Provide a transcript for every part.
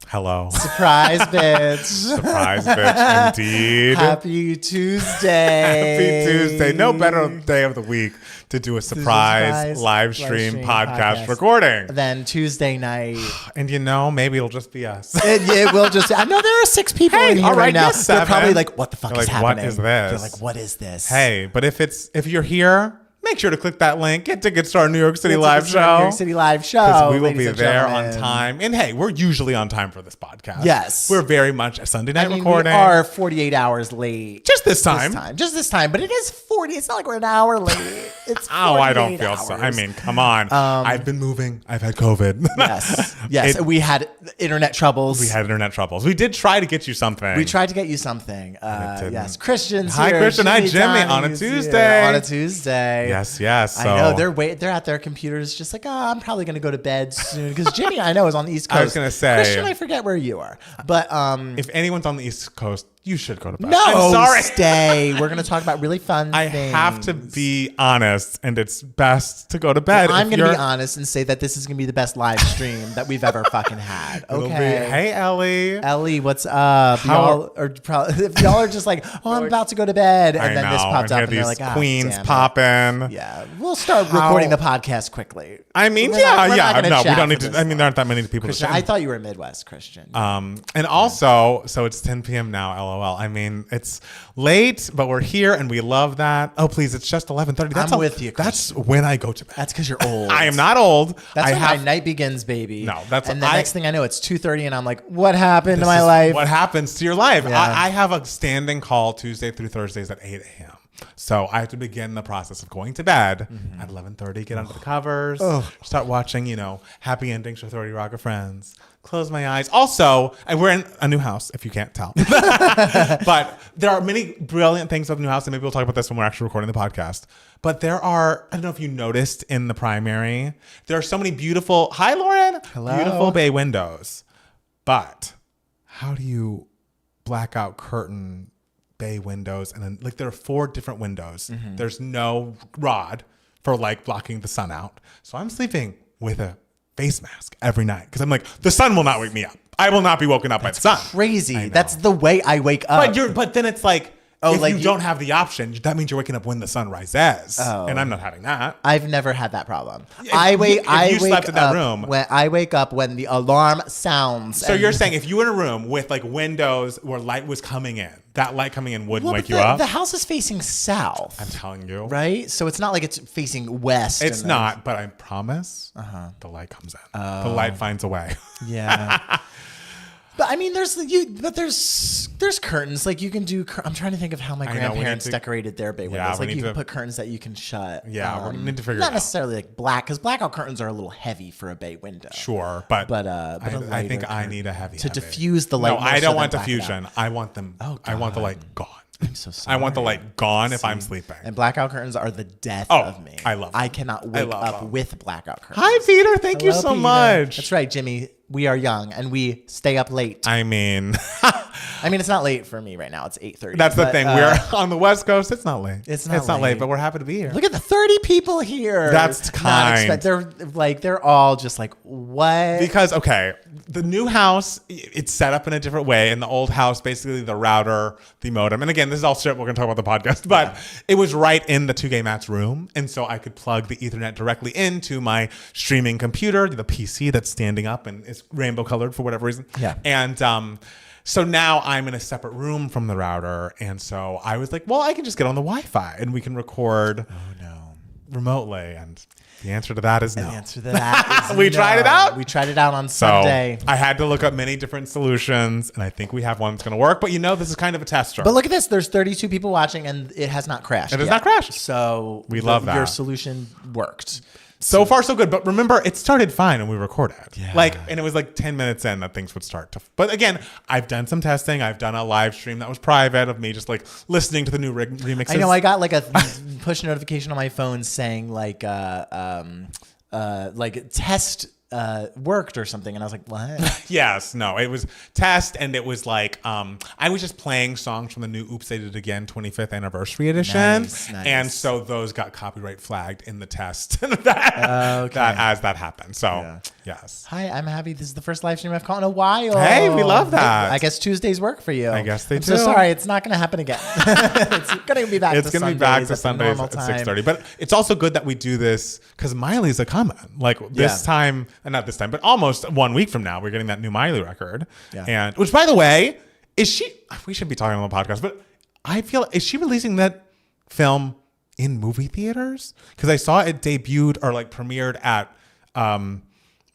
Hello. Surprise, bitch. Surprise, bitch, indeed. Happy Tuesday. Happy Tuesday. No better day of the week to do a surprise live stream podcast recording than Tuesday night. And maybe it'll just be us. It will just. I know there are 6 people in here right now. They're probably like, what the fuck is happening? What is this? They're like, what is this? Hey, but if you're here, make sure to click that link. Get tickets to our New York City live show. New York City live show. Because we will be there on time. And hey, we're usually on time for this podcast. Yes. We're very much a Sunday night recording. We are 48 hours late. Just this time. Just this time. But it is 40. It's not like we're an hour late. It's 48 I don't feel hours. so. I mean, come on. I've been moving. I've had COVID. Yes. We had internet troubles. We did try to get you something. We tried to get you something. Yes. Christian's Hi, here. Christian. Hi, Jimmy. On a Tuesday. On a Tuesday. Yes. So. I know they're at their computers just like, I'm probably going to go to bed soon. Because Jimmy, I know, is on the East Coast. I was going to say. Christian, I forget where you are. But if anyone's on the East Coast, you should go to bed. No, I'm sorry. Stay. We're going to talk about really fun things. I have to be honest, and it's best to go to bed. I'm going to be honest and say that this is going to be the best live stream that we've ever fucking had. Okay. Hey, Ellie. Ellie, what's up? If y'all are just like, I'm about to go to bed, and then this popped up, and they're like, queens popping. Yeah, we'll start recording the podcast quickly. I mean, we don't need to. I mean, there aren't that many people. Christian, I thought you were a Midwest Christian. And also, so it's 10 p.m. now. LOL. I mean, it's late, but we're here, and we love that. Oh, please, it's just 11:30. I'm with you, Christian. That's when I go to bed. That's because you're old. I am not old. That's when my night begins, baby. No, and the next thing I know, it's 2:30, and I'm like, what happened to my life? What happens to your life? Yeah. I have a standing call Tuesday through Thursdays at 8 a.m. So I have to begin the process of going to bed at 11:30, get under the covers, start watching, happy endings for 30 Rock of Friends. Close my eyes. Also, and we're in a new house, if you can't tell. But there are many brilliant things about the new house, and maybe we'll talk about this when we're actually recording the podcast. But there are, I don't know if you noticed in the primary, there are so many beautiful, hi Lauren, hello, beautiful bay windows. But how do you black out curtain bay windows? And then there are 4 different windows. There's no rod for blocking the sun out. So I'm sleeping with a face mask every night because I'm like, the sun will not wake me up. I will not be woken up by the sun. Crazy. That's the way I wake up. But then it's like, if you don't have the option, that means you're waking up when the sun rises. And I'm not having that. I've never had that problem. I slept in that room. I wake up when the alarm sounds. So you're saying if you were in a room with windows where light was coming in, that light coming in wouldn't wake you up? The house is facing south. I'm telling you. Right? So it's not like it's facing west. It's not, but I promise the light comes in. The light finds a way. Yeah. But I mean, there's curtains. You can do. I'm trying to think of how my grandparents decorated their bay windows. You can put curtains that you can shut. Yeah, we need to figure it out. Not necessarily black, because blackout curtains are a little heavy for a bay window. Sure, but I think I need a heavy to diffuse the light. No, I don't want diffusion. I want them. I want the light gone. I'm so sorry. I want the light gone if I'm sleeping. And blackout curtains are the death of me. I love them. I cannot wake up with blackout curtains. Hi, Peter. Thank you so much. That's right, Jimmy. We are young and we stay up late. I mean, it's not late for me right now. It's 8:30. That's the thing. We're on the West Coast. It's not late. It's not late, but we're happy to be here. Look at the 30 people here. That's kind. They're all just like, what? Because, the new house, it's set up in a different way. In the old house, basically the router, the modem. And again, this is all shit we're going to talk about the podcast. But it was right in the 2Gay Matt's room. And so I could plug the Ethernet directly into my streaming computer, the PC that's standing up and is rainbow colored for whatever reason. Yeah. And so now I'm in a separate room from the router. And so I was like, well, I can just get on the Wi-Fi and we can record remotely. And the answer to that is no. The answer to that is We tried it out. We tried it out on Sunday. I had to look up many different solutions, and I think we have one that's going to work. But this is kind of a tester. But look at this. There's 32 people watching, and it has not crashed. It has not crashed. So we love that. Your solution worked. So far, so good. But remember, it started fine when we recorded. Yeah. And it was 10 minutes in that things would start to. But again, I've done some testing. I've done a live stream that was private of me just listening to the new remixes. I know. I got a push notification on my phone saying test worked or something, and I was like, what? Yes, no, it was test, and it was like I was just playing songs from the new Oops, They Did It Again 25th anniversary edition, nice. And so those got copyright flagged in the test that as that happened. So yes. Hi, I'm happy. This is the first live stream I've caught in a while. Hey, we love that. I guess Tuesdays work for you. I guess they I'm do. so sorry, it's not going to happen again. It's going to be back. It's going to be back to Sundays at 6:30. But it's also good that we do this because Miley's a coming. Like this time, and not this time, but almost 1 week from now, we're getting that new Miley record. Yeah. And which, by the way, is she? We should be talking on the podcast, but I feel, is she releasing that film in movie theaters? Because I saw it debuted or like premiered at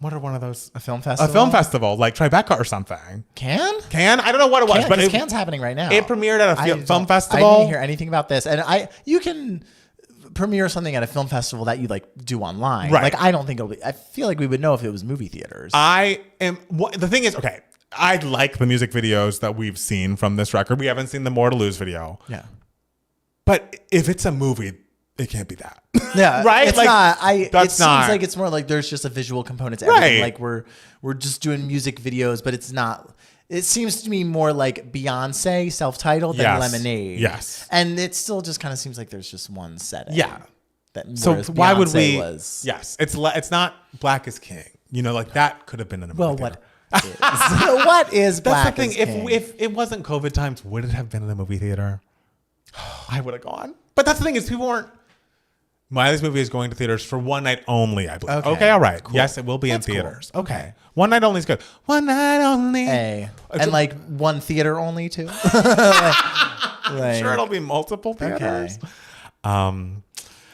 what are one of those? A film festival? A film festival, like Tribeca or something. Can? I don't know what it was, but Cannes happening right now. It premiered at a film festival. I didn't hear anything about this, and you can premiere something at a film festival that you like do online. Right. Like I don't think it'll be. I feel like we would know if it was movie theaters. The thing is, okay, I like the music videos that we've seen from this record. We haven't seen the More to Lose video. Yeah. But if it's a movie, it can't be that. Yeah. Right? It's like, not. It seems not, like it's more like there's just a visual component to everything. Right. Like we're just doing music videos, but it's not. It seems to me more like Beyonce self-titled than Lemonade. Yes. And it still just kind of seems like there's just one setting. Yeah. So why would we? Was, yes, it's not Black is King. You know, like that could have been in a movie. Well, what is? What is Black That's the thing. King? If it wasn't COVID times, would it have been in a movie theater? I would have gone. But that's the thing is people weren't. Miley's movie is going to theaters for one night only, I believe. Okay, all right. Cool. Yes, it will be in theaters. Cool. Okay. One night only is good. One night only. Hey. And like one theater only too. I'm sure it'll be multiple theaters. Okay.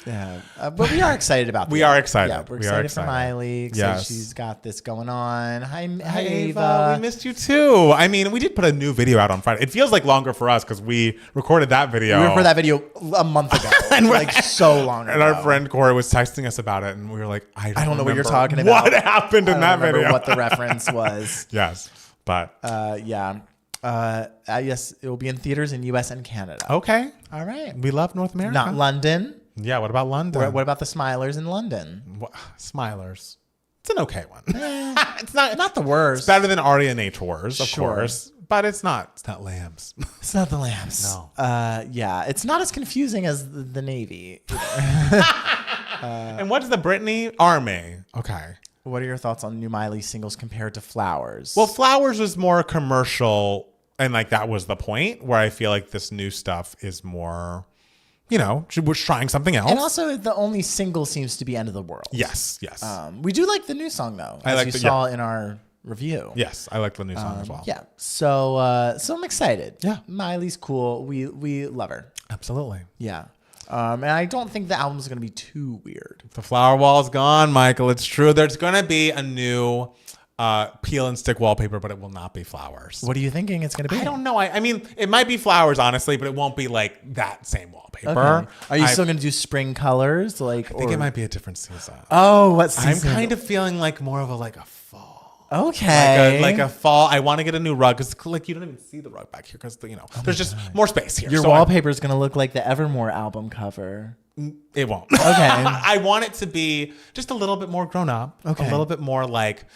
Yeah, but we are excited about this. We are excited. Yeah, we're excited for Miley. Yes. She's got this going on. Hi, Ava. We missed you too. I mean, we did put a new video out on Friday. It feels like longer for us because we recorded that video. We recorded that video a month ago. And like so long ago. And our friend Corey was texting us about it, and we were like, I don't know what you're talking about. What happened in that video? What the reference was. Yes, but yes, it will be in theaters in U.S. and Canada. Okay, all right. We love North America. Not London. Yeah, what about London? What about the Smilers in London? Smilers. It's an okay one. It's not the worst. It's better than Aria Nators, of course. But it's not Lambs. It's not the Lambs. No. Yeah, it's not as confusing as the Navy. And what's the Britney? Army. Okay. What are your thoughts on new Miley singles compared to Flowers? Well, Flowers was more commercial, and like that was the point. Where I feel like this new stuff is more. You know, she was trying something else. And also, the only single seems to be End of the World. Yes. We do like the new song, though, as you saw in our review. Yes, I like the new song as well. Yeah. So I'm excited. Yeah. Miley's cool. We love her. Absolutely. Yeah. And I don't think the album's going to be too weird. The flower wall's gone, Michael. It's true. There's going to be a new peel and stick wallpaper, but it will not be flowers. What are you thinking it's going to be? I don't know. I mean, it might be flowers, honestly, but it won't be like that same wallpaper. Okay. Are you still going to do spring colors? I think it might be a different season. Oh, what season? I'm kind of feeling like more of a fall. Okay. Like a fall. I want to get a new rug because like you don't even see the rug back here because there's just more space here. Your wallpaper is going to look like the Evermore album cover. It won't. Okay. I want it to be just a little bit more grown up. Okay. A little bit more like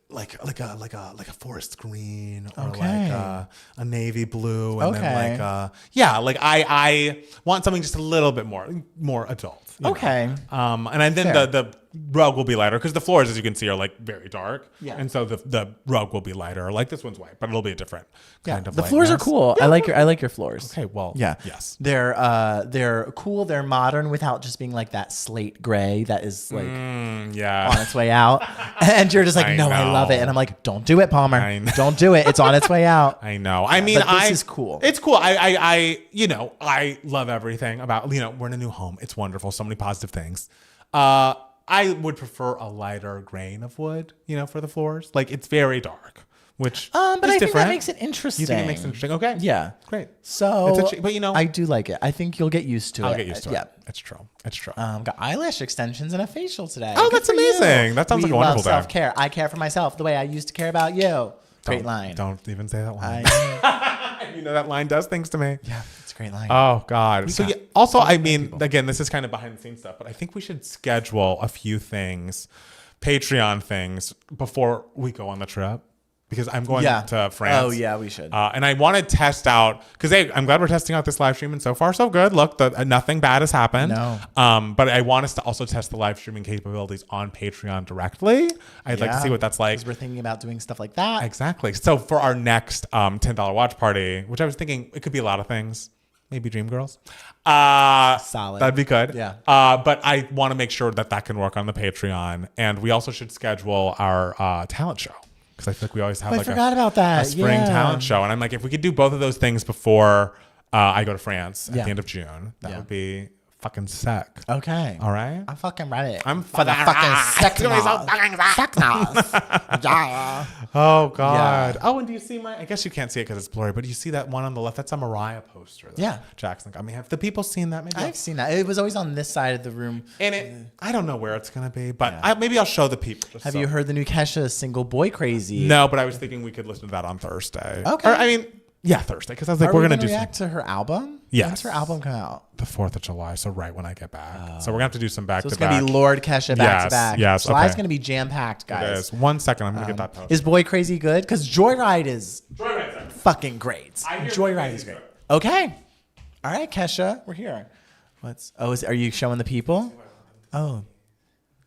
a forest green or like a navy blue and then I want something just a little bit more adult. Okay. And then the rug will be lighter because the floors, as you can see, are like very dark. Yeah. And so the rug will be lighter. Like this one's white, but it'll be a different kind of. The floors are cool. Yeah, I like your floors. Okay. Well. Yeah. Yes. They're cool. They're modern without just being like that slate gray that is like on its way out. And you're just like, I love it. And I'm like, don't do it, Palmer. Don't do it. It's on its way out. I know. I mean, this is cool. It's cool. I love everything about, we're in a new home. It's wonderful. So many positive things. I would prefer a lighter grain of wood, for the floors. Like it's very dark, which but is I different. think that makes it interesting. You think it makes it interesting? Okay. Yeah. Great. So, but I do like it. I think you'll get used to it. I'll get used to it. Yeah. It's true. It's true. Got eyelash extensions and a facial today. Oh, that's amazing. That sounds like a wonderful day. Self-care. I care for myself the way I used to care about you. Great line. Don't even say that line. That line does things to me. Yeah, it's a great line. Oh, God. So also, again, this is kind of behind the scenes stuff, but I think we should schedule a few things Patreon things before we go on the trip. Because I'm going to France. Oh, yeah, we should. And I want to test out, because I'm glad we're testing out this live stream, and so far so good. Look, nothing bad has happened. No. But I want us to also test the live streaming capabilities on Patreon directly. I'd like to see what that's like. Because we're thinking about doing stuff like that. Exactly. So for our next $10 watch party, which I was thinking it could be a lot of things. Maybe Dreamgirls. Solid. That'd be good. Yeah. But I want to make sure that can work on the Patreon. And we also should schedule our talent show. Because I feel like we always have I forgot about that. a spring talent show. And I'm like, if we could do both of those things before I go to France at the end of June, that would be fucking sick. Okay. All right? I'm fucking ready. I'm for the fucking sickness. Oh, God. Yeah. Oh, and do you see I guess you can't see it because it's blurry, but do you see that one on the left? That's a Mariah poster. Jackson got me. Have the people seen that? Maybe I've seen that. It was always on this side of the room. And I don't know where it's going to be, but maybe I'll show the people. Have you heard the new Kesha single, Boy Crazy? No, but I was thinking we could listen to that on Thursday. Okay. Or, I mean, Thursday, because I was like, we're going to react to her album? Yes. When's her album come out? The 4th of July, so right when I get back. So we're going to have to do some back-to-back. So it's going to be Lord Kesha back-to-back. Yes, July's going to be jam-packed, guys. It is. 1 second, I'm going to get that post. Is Boy Crazy good? Because Joyride is fucking great. Joyride is great. Okay. All right, Kesha, we're here. Are you showing the people? Oh,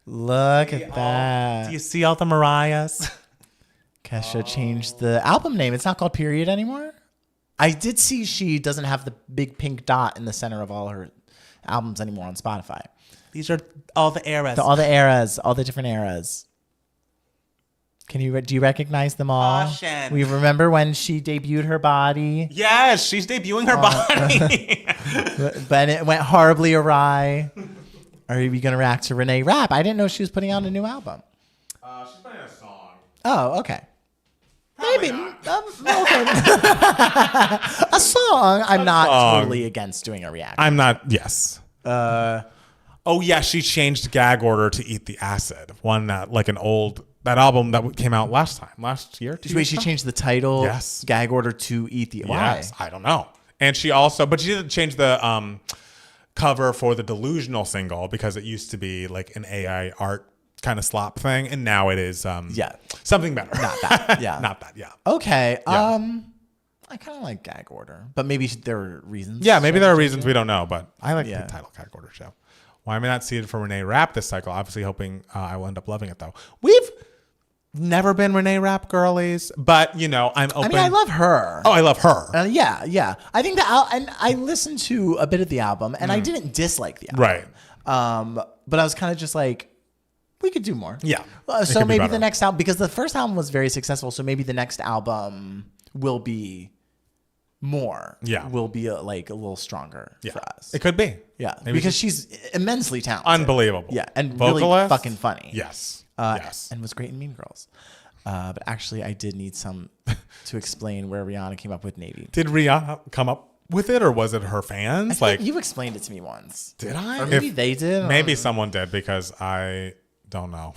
look at that. Do you see all the Mariahs? Kesha changed the album name. It's not called Period anymore. I did see she doesn't have the big pink dot in the center of all her albums anymore on Spotify. These are all the eras. All the different eras. Do you recognize them all? Caution. We remember when she debuted her body. Yes, she's debuting her body. But it went horribly awry. Are we going to react to Renee Rapp? I didn't know she was putting out a new album. She's putting out a song. Oh, okay. Probably Maybe. not. Okay. A song. I'm not totally against doing a reaction. I'm not. Yes. Oh yeah, she changed Gag Order to Eat the Acid. One that that album that came out last year. Wait, she changed the title. Yes. Gag Order to Eat the. Why? Yes, I don't know. And she also, but she didn't change the cover for the Delusional single because it used to be like an AI art kind of slop thing, and now it is something better. Not that. Yeah. Not that. Yeah. Okay. Yeah. I kind of like Gag Order, but maybe there are reasons. Yeah, maybe there are reasons we don't know, but I like the title Gag Order show. Why am I not seated for Renee Rapp this cycle? Obviously hoping I will end up loving it though. We've never been Renee Rapp girlies, but I'm open. I mean, I love her. Oh, I love her. Yeah. I think and I listened to a bit of the album, and I didn't dislike the album. Right. But I was kind of just like, we could do more. Yeah. So maybe the next album, because the first album was very successful, so maybe the next album will be more. Yeah. Will be a little stronger for us. It could be. Yeah. Maybe because she's immensely talented. Unbelievable. Yeah. And Vocalist? really fucking funny. Yes. Yes. And was great in Mean Girls. But actually, I did need some to explain where Rihanna came up with Navy. Did Rihanna come up with it, or was it her fans? Like you explained it to me once. Did I? Or maybe they did. Maybe someone did, because I don't know.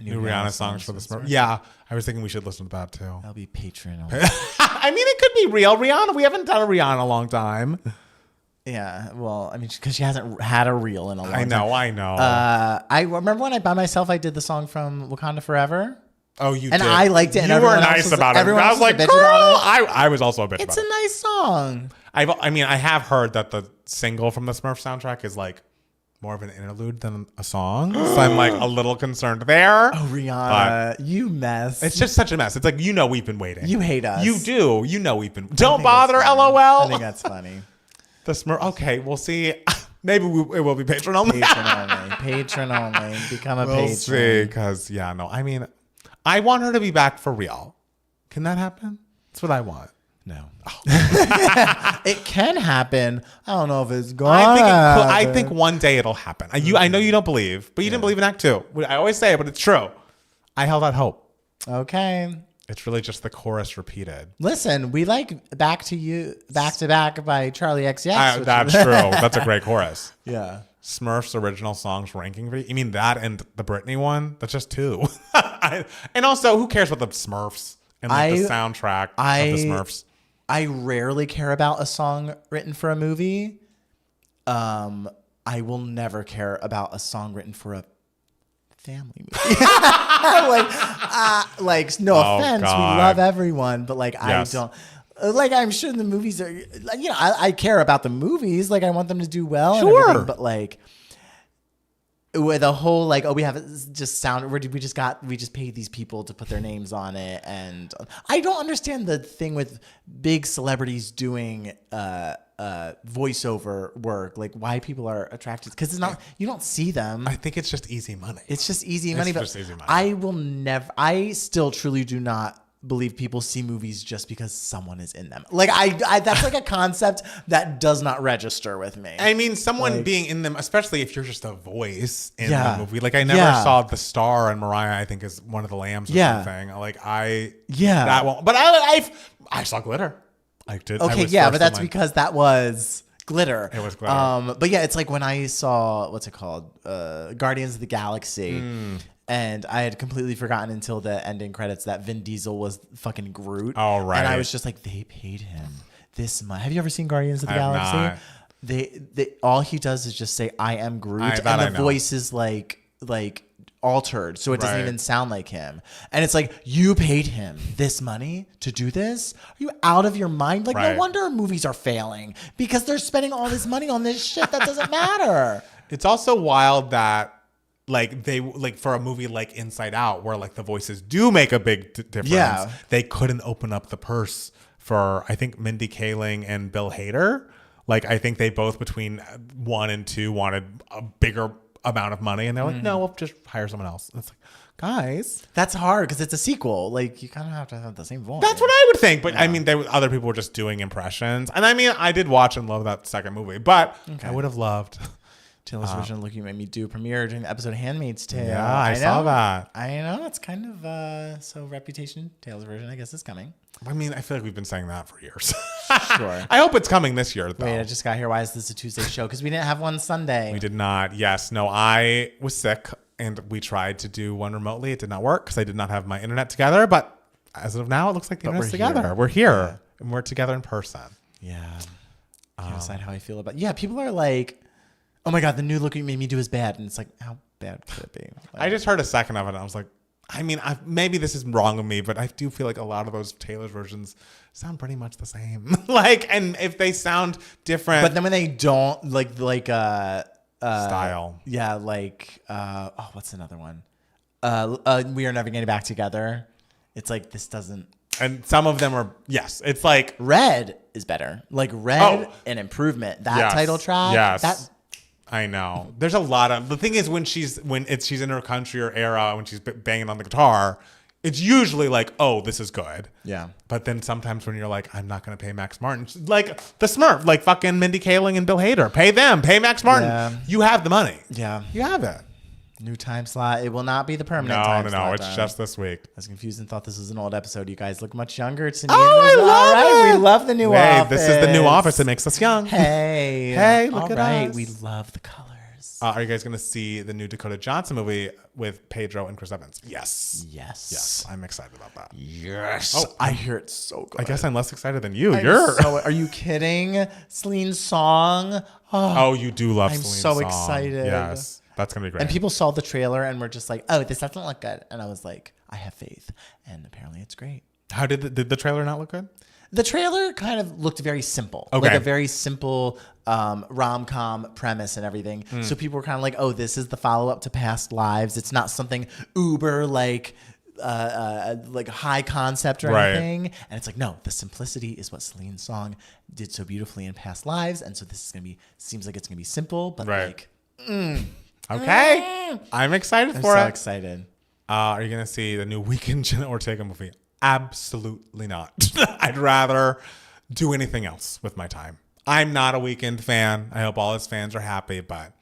New Rihanna songs for the Smurf. Yeah, I was thinking we should listen to that too. That'll be Patreon. I mean, it could be real Rihanna. We haven't done a Rihanna in a long time. Yeah, well, I mean, because she hasn't had a reel in a long time. I know. I remember when by myself, I did the song from Wakanda Forever. Oh, you and did. I liked it. And you were nice about it. I was like, girl, I was also a bitch about it. It's a nice song. I have heard that the single from the Smurf soundtrack is like more of an interlude than a song. So I'm like a little concerned there. Oh, Rihanna, you mess. It's just such a mess. It's like, we've been waiting. You hate us. You do. We've been. Don't bother, LOL. I think that's funny. The Smurf. Okay, we'll see. Maybe it will be patron only. Patron only. Become a patron. We'll see, because, I mean, I want her to be back for real. Can that happen? That's what I want. No. Oh. It can happen. I don't know if it's going to happen. I think one day it'll happen. I know you don't believe, but you didn't believe in Act 2. I always say it, but it's true. I held out hope. Okay. It's really just the chorus repeated. Listen, we like Back to Back by Charlie XCX. That's true. That's a great chorus. Yeah. Smurfs original songs ranking. You mean that and the Britney one? That's just 2. And also, who cares about the Smurfs and the soundtrack of the Smurfs? I rarely care about a song written for a movie. I will never care about a song written for a family movie. Like, no offense, God. we love everyone, but like, Yes. I don't. Like, I'm sure the movies are, you know, I care about the movies. Like, I want them to do well. Sure. And everything, but like, with a whole like, oh, we have just sound. We just paid these people to put their names on it, and I don't understand the thing with big celebrities doing voiceover work. Like, why people are attracted, because it's not, you don't see them. I think it's just easy money. It's just easy money. Just easy money. I still truly do not believe people see movies just because someone is in them. Like, I that's like a concept that does not register with me. I mean, someone Like, being in them, especially if you're just a voice in Yeah. the movie. Like, I never Yeah. saw the star and Mariah, I think, is one of the lambs or Yeah. something. Like, Yeah. that won't. But I saw Glitter. I did. Okay, yeah, but that's because that was glitter. It was glitter. But yeah, it's like when I saw, what's it called? Guardians of the Galaxy. And I had completely forgotten until the ending credits that Vin Diesel was fucking Groot. Oh, right. And I was just like, they paid him this much. Have you ever seen Guardians of the I have Galaxy? not. They all he does is just say, I am Groot. That And I the know. voice is like altered. So it doesn't Right. even sound like him. And it's like, you paid him this money to do this? Are you out of your mind? Like, Right. no wonder movies are failing, because they're spending all this money on this shit that doesn't matter. It's also wild that, like, they, like, for a movie like Inside Out, where like the voices do make a big difference. Yeah. They couldn't open up the purse for, I think, Mindy Kaling and Bill Hader. Like, I think they both, between 1 and 2, wanted a bigger amount of money, and they're like, no, we'll just hire someone else. And it's like, guys, That's hard because it's a sequel. Like, you kind of have to have the same voice. that's what I would think. But I mean, other people were just doing impressions, and I mean, I did watch and love that second movie, but I would have loved. Taylor's version of Look You Made Me Do premiere during the episode of Handmaid's Tale. Yeah, I saw that. I know. It's kind of so Reputation, Taylor's version, I guess, is coming. I mean, I feel like we've been saying that for years. Sure. I hope it's coming this year, though. Wait, I just got here. Why is this a Tuesday show? Because we didn't have one Sunday. We did not. Yes. No, I was sick, and we tried to do one remotely. It did not work because I did not have my internet together. But as of now, it looks like the internet's together. here. We're here, and we're together in person. Yeah. Can't decide how I feel about. Yeah, people are like, "Oh my god, the new Look You Made Me Do is bad," and it's like, how bad could it be? Like, I just heard a second of it, and I was like, I mean, maybe this is wrong with me, but I do feel like a lot of those Taylor's versions sound pretty much the same. Like, and if they sound different, but then when they don't, style. yeah, like what's another one? We Are Never Getting Back Together. It's like, this doesn't. And some of them are, yes, it's like Red is better. Like, Red, an improvement. That Yes. title track. Yes. That. I know. There's a lot of, the thing is, when she's in her country or era, when she's banging on the guitar, it's usually like, oh, this is good. Yeah. But then sometimes when you're like, I'm not going to pay Max Martin, like the Smurf, like fucking Mindy Kaling and Bill Hader, pay them, pay Max Martin. Yeah. You have the money. Yeah. You have it. New time slot. It will not be the permanent No, time no, slot. it's just this week. I was confused and thought this was an old episode. You guys look much younger to me. Oh, I love it. We love the new Hey, office. this is the new office that makes us young. Hey. Hey, look All at right. us. We love the colors. Are you guys going to see the new Dakota Johnson movie with Pedro and Chris Evans? Yes. Yes. I'm excited about that. Yes. Oh, I hear it's so good. I guess I'm less excited than you. Are you kidding? Celine's song. Oh, you do love I'm Celine's so song. excited. Yes. That's going to be great. And people saw the trailer and were just like, oh, this doesn't look good. And I was like, I have faith. And apparently it's great. How did the trailer not look good? The trailer kind of looked very simple. Okay. Like a very simple rom-com premise and everything. So people were kind of like, oh, this is the follow-up to Past Lives. It's not something uber like high concept or Right. anything. And it's like, no, the simplicity is what Celine's song did so beautifully in Past Lives. And so this is going to be, seems like it's going to be simple, but Right. like, Okay. I'm excited I'm for so it. excited. Are you going to see the new Weekend Jenna Ortega movie? Absolutely not. I'd rather do anything else with my time. I'm not a Weekend fan. I hope all his fans are happy, but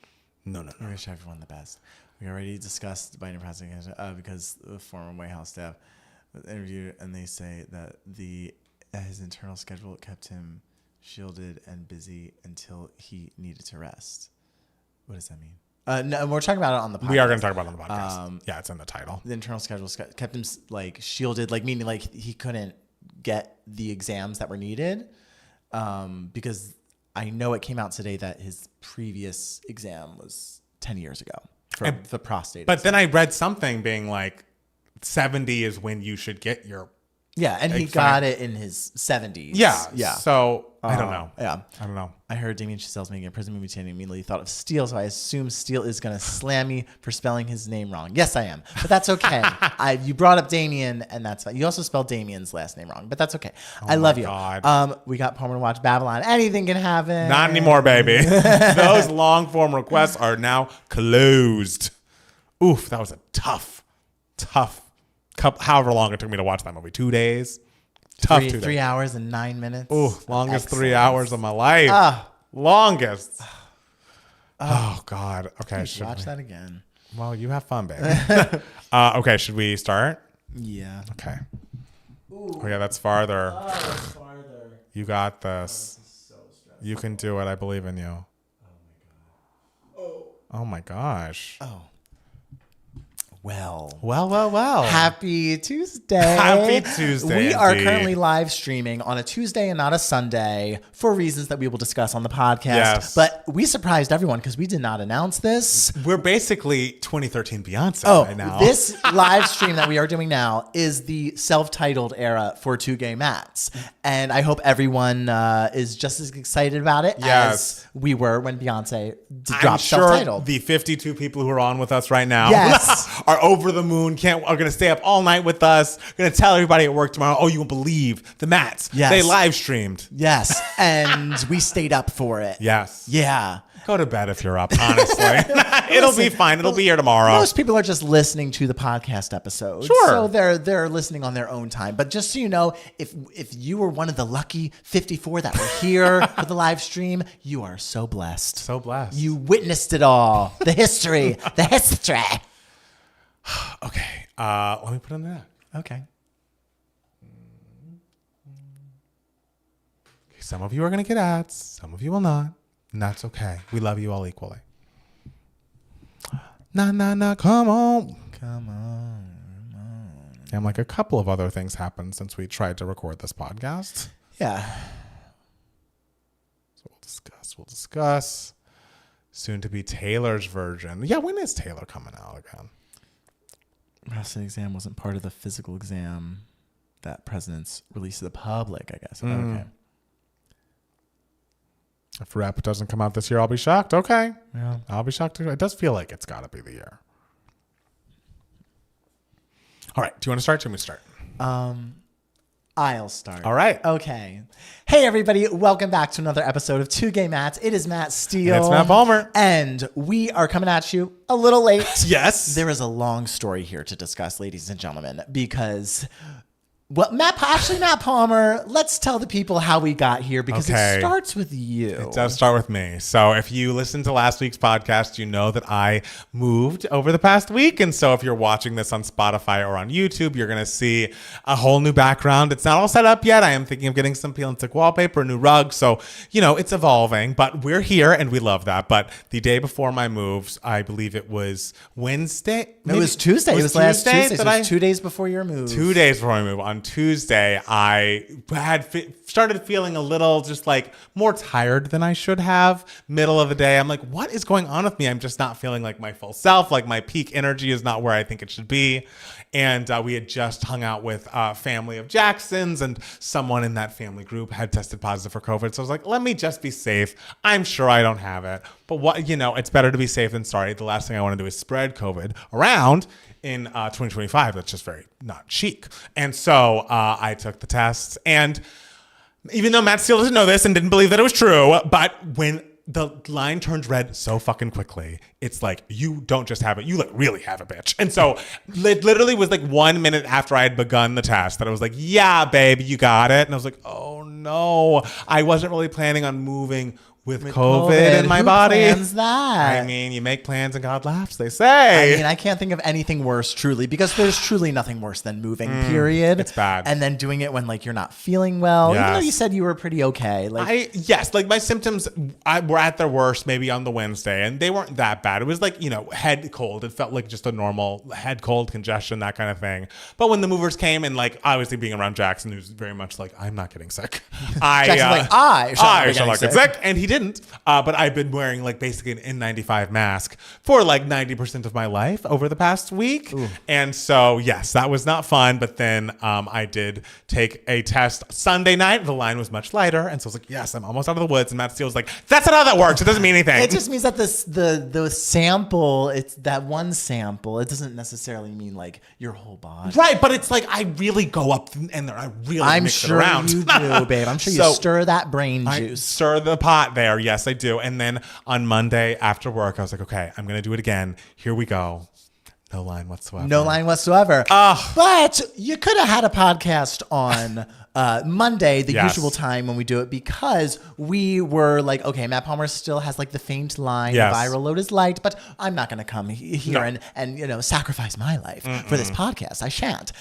no. I wish everyone the best. We already discussed Biden president because the former White House staff was interviewed, and they say that his internal schedule kept him shielded and busy until he needed to rest. What does that mean? No, we're talking about it on the podcast. We are going to talk about it on the podcast. Yeah, it's in the title. The internal schedule kept him like shielded, like meaning like he couldn't get the exams that were needed, because I know it came out today that his previous exam was 10 years ago. for the prostate. But then I read something being like 70 is when you should get your. Yeah, and he got it in his 70s. Yeah. So I don't know. Yeah. I don't know. I heard Damien Chazelle's making a prison movie today and immediately thought of Steele, so I assume Steele is going to slam me for spelling his name wrong. Yes, I am. But that's okay. You brought up Damien, and that's fine. You also spelled Damien's last name wrong, but that's okay. I love you. God. We got Palmer to watch Babylon. Anything can happen. Not anymore, baby. Those long-form requests are now closed. Oof, that was a tough. However long it took me to watch that movie. 2 days. Tough 2 days. 3 hours and 9 minutes. Ooh, longest 3 hours of my life. Longest. Oh, God. Okay. Should watch that again. Well, you have fun, baby. Okay, should we start? Yeah. Okay. Ooh. Oh, yeah, that's farther. Oh, that's farther. You got this. This is so stressful. You can do it. I believe in you. Oh, my God. Oh, my gosh. Oh. Well. Happy Tuesday. Happy Tuesday. We are currently live streaming on a Tuesday and not a Sunday for reasons that we will discuss on the podcast. Yes. But we surprised everyone because we did not announce this. We're basically 2013 Beyonce right now. This live stream that we are doing now is the self-titled era for Two Gay Mats. And I hope everyone is just as excited about it as we were when Beyonce dropped self-titled. The 52 people who are on with us right now are over the moon, are going to stay up all night with us, going to tell everybody at work tomorrow, oh, you won't believe the Mats. Yes. They live streamed. Yes. And we stayed up for it. Yes. Yeah. Go to bed if you're up, honestly. It'll be fine. It'll be here tomorrow. Most people are just listening to the podcast episode. Sure. So they're listening on their own time. But just so you know, if you were one of the lucky 54 that were here for the live stream, you are so blessed. So blessed. You witnessed it all. The history. The history. Okay. Let me put on that. Okay. Some of you are going to get ads. Some of you will not. And that's okay. We love you all equally. Nah, come on. And like a couple of other things happened since we tried to record this podcast. Yeah. So we'll discuss. Soon to be Taylor's version. Yeah, when is Taylor coming out again? Prostate exam wasn't part of the physical exam that presidents released to the public, I guess. Okay. If Rapp doesn't come out this year, I'll be shocked. Okay. Yeah. I'll be shocked too. It does feel like it's got to be the year. All right. Do you want to start? Do you want me to start? I'll start. All right. Okay. Hey, everybody. Welcome back to another episode of Two Gay Mats. It is Matt Steele. And it's Matt Palmer. And we are coming at you a little late. Yes. There is a long story here to discuss, ladies and gentlemen, because... Well, Matt Palmer, let's tell the people how we got here because it starts with you. It does start with me. So if you listened to last week's podcast, you know that I moved over the past week. And so if you're watching this on Spotify or on YouTube, you're going to see a whole new background. It's not all set up yet. I am thinking of getting some peel and stick wallpaper, a new rug. So, it's evolving, but we're here and we love that. But the day before my moves, I believe it was Wednesday. It was Tuesday. It was last Tuesday. So it was 2 days before your move. 2 days before my move. On Tuesday, I had started feeling a little just like more tired than I should have. Middle of the day, I'm like, what is going on with me? I'm just not feeling like my full self. Like my peak energy is not where I think it should be. And we had just hung out with a family of Jacksons, and someone in that family group had tested positive for COVID. So I was like, let me just be safe. I'm sure I don't have it. But it's better to be safe than sorry. The last thing I want to do is spread COVID around in 2025. That's just very not chic. And so I took the tests. And even though Matt Steele doesn't know this and didn't believe that it was true, but when the line turned red so fucking quickly, it's like, you don't just have it, you like really have it, bitch. And so it literally was like 1 minute after I had begun the test that I was like, yeah, babe, you got it. And I was like, oh no, I wasn't really planning on moving with COVID in my body. Who plans that? I mean, you make plans and God laughs, they say. I mean, I can't think of anything worse, truly, because there's truly nothing worse than moving, period. It's bad. And then doing it when, like, you're not feeling well. Yes. Even though you said you were pretty okay. My symptoms were at their worst maybe on the Wednesday, and they weren't that bad. It was like, head cold. It felt like just a normal head cold, congestion, that kind of thing. But when the movers came, and, like, obviously being around Jackson, who's very much like, I'm not getting sick. Jackson's like, I shall not get sick. And he did didn't. But I've been wearing like basically an N95 mask for like 90% of my life over the past week. Ooh. And so, yes, that was not fun. But then I did take a test Sunday night. The line was much lighter. And so I was like, yes, I'm almost out of the woods. And Matt Steele was like, that's not how that works. It doesn't mean anything. It just means that the sample, it's that one sample. It doesn't necessarily mean like your whole body. Right. But it's like I really go up and I really mix it around. You do, babe. I'm sure you stir that brain juice. Stir the pot there. Yes, I do. And then on Monday after work, I was like, okay, I'm going to do it again. Here we go. No line whatsoever. No line whatsoever. But you could have had a podcast on Monday, the usual time when we do it, because we were like, okay, Matt Palmer still has like the faint line, the viral load is light, but I'm not going to come here and sacrifice my life for this podcast. I shan't.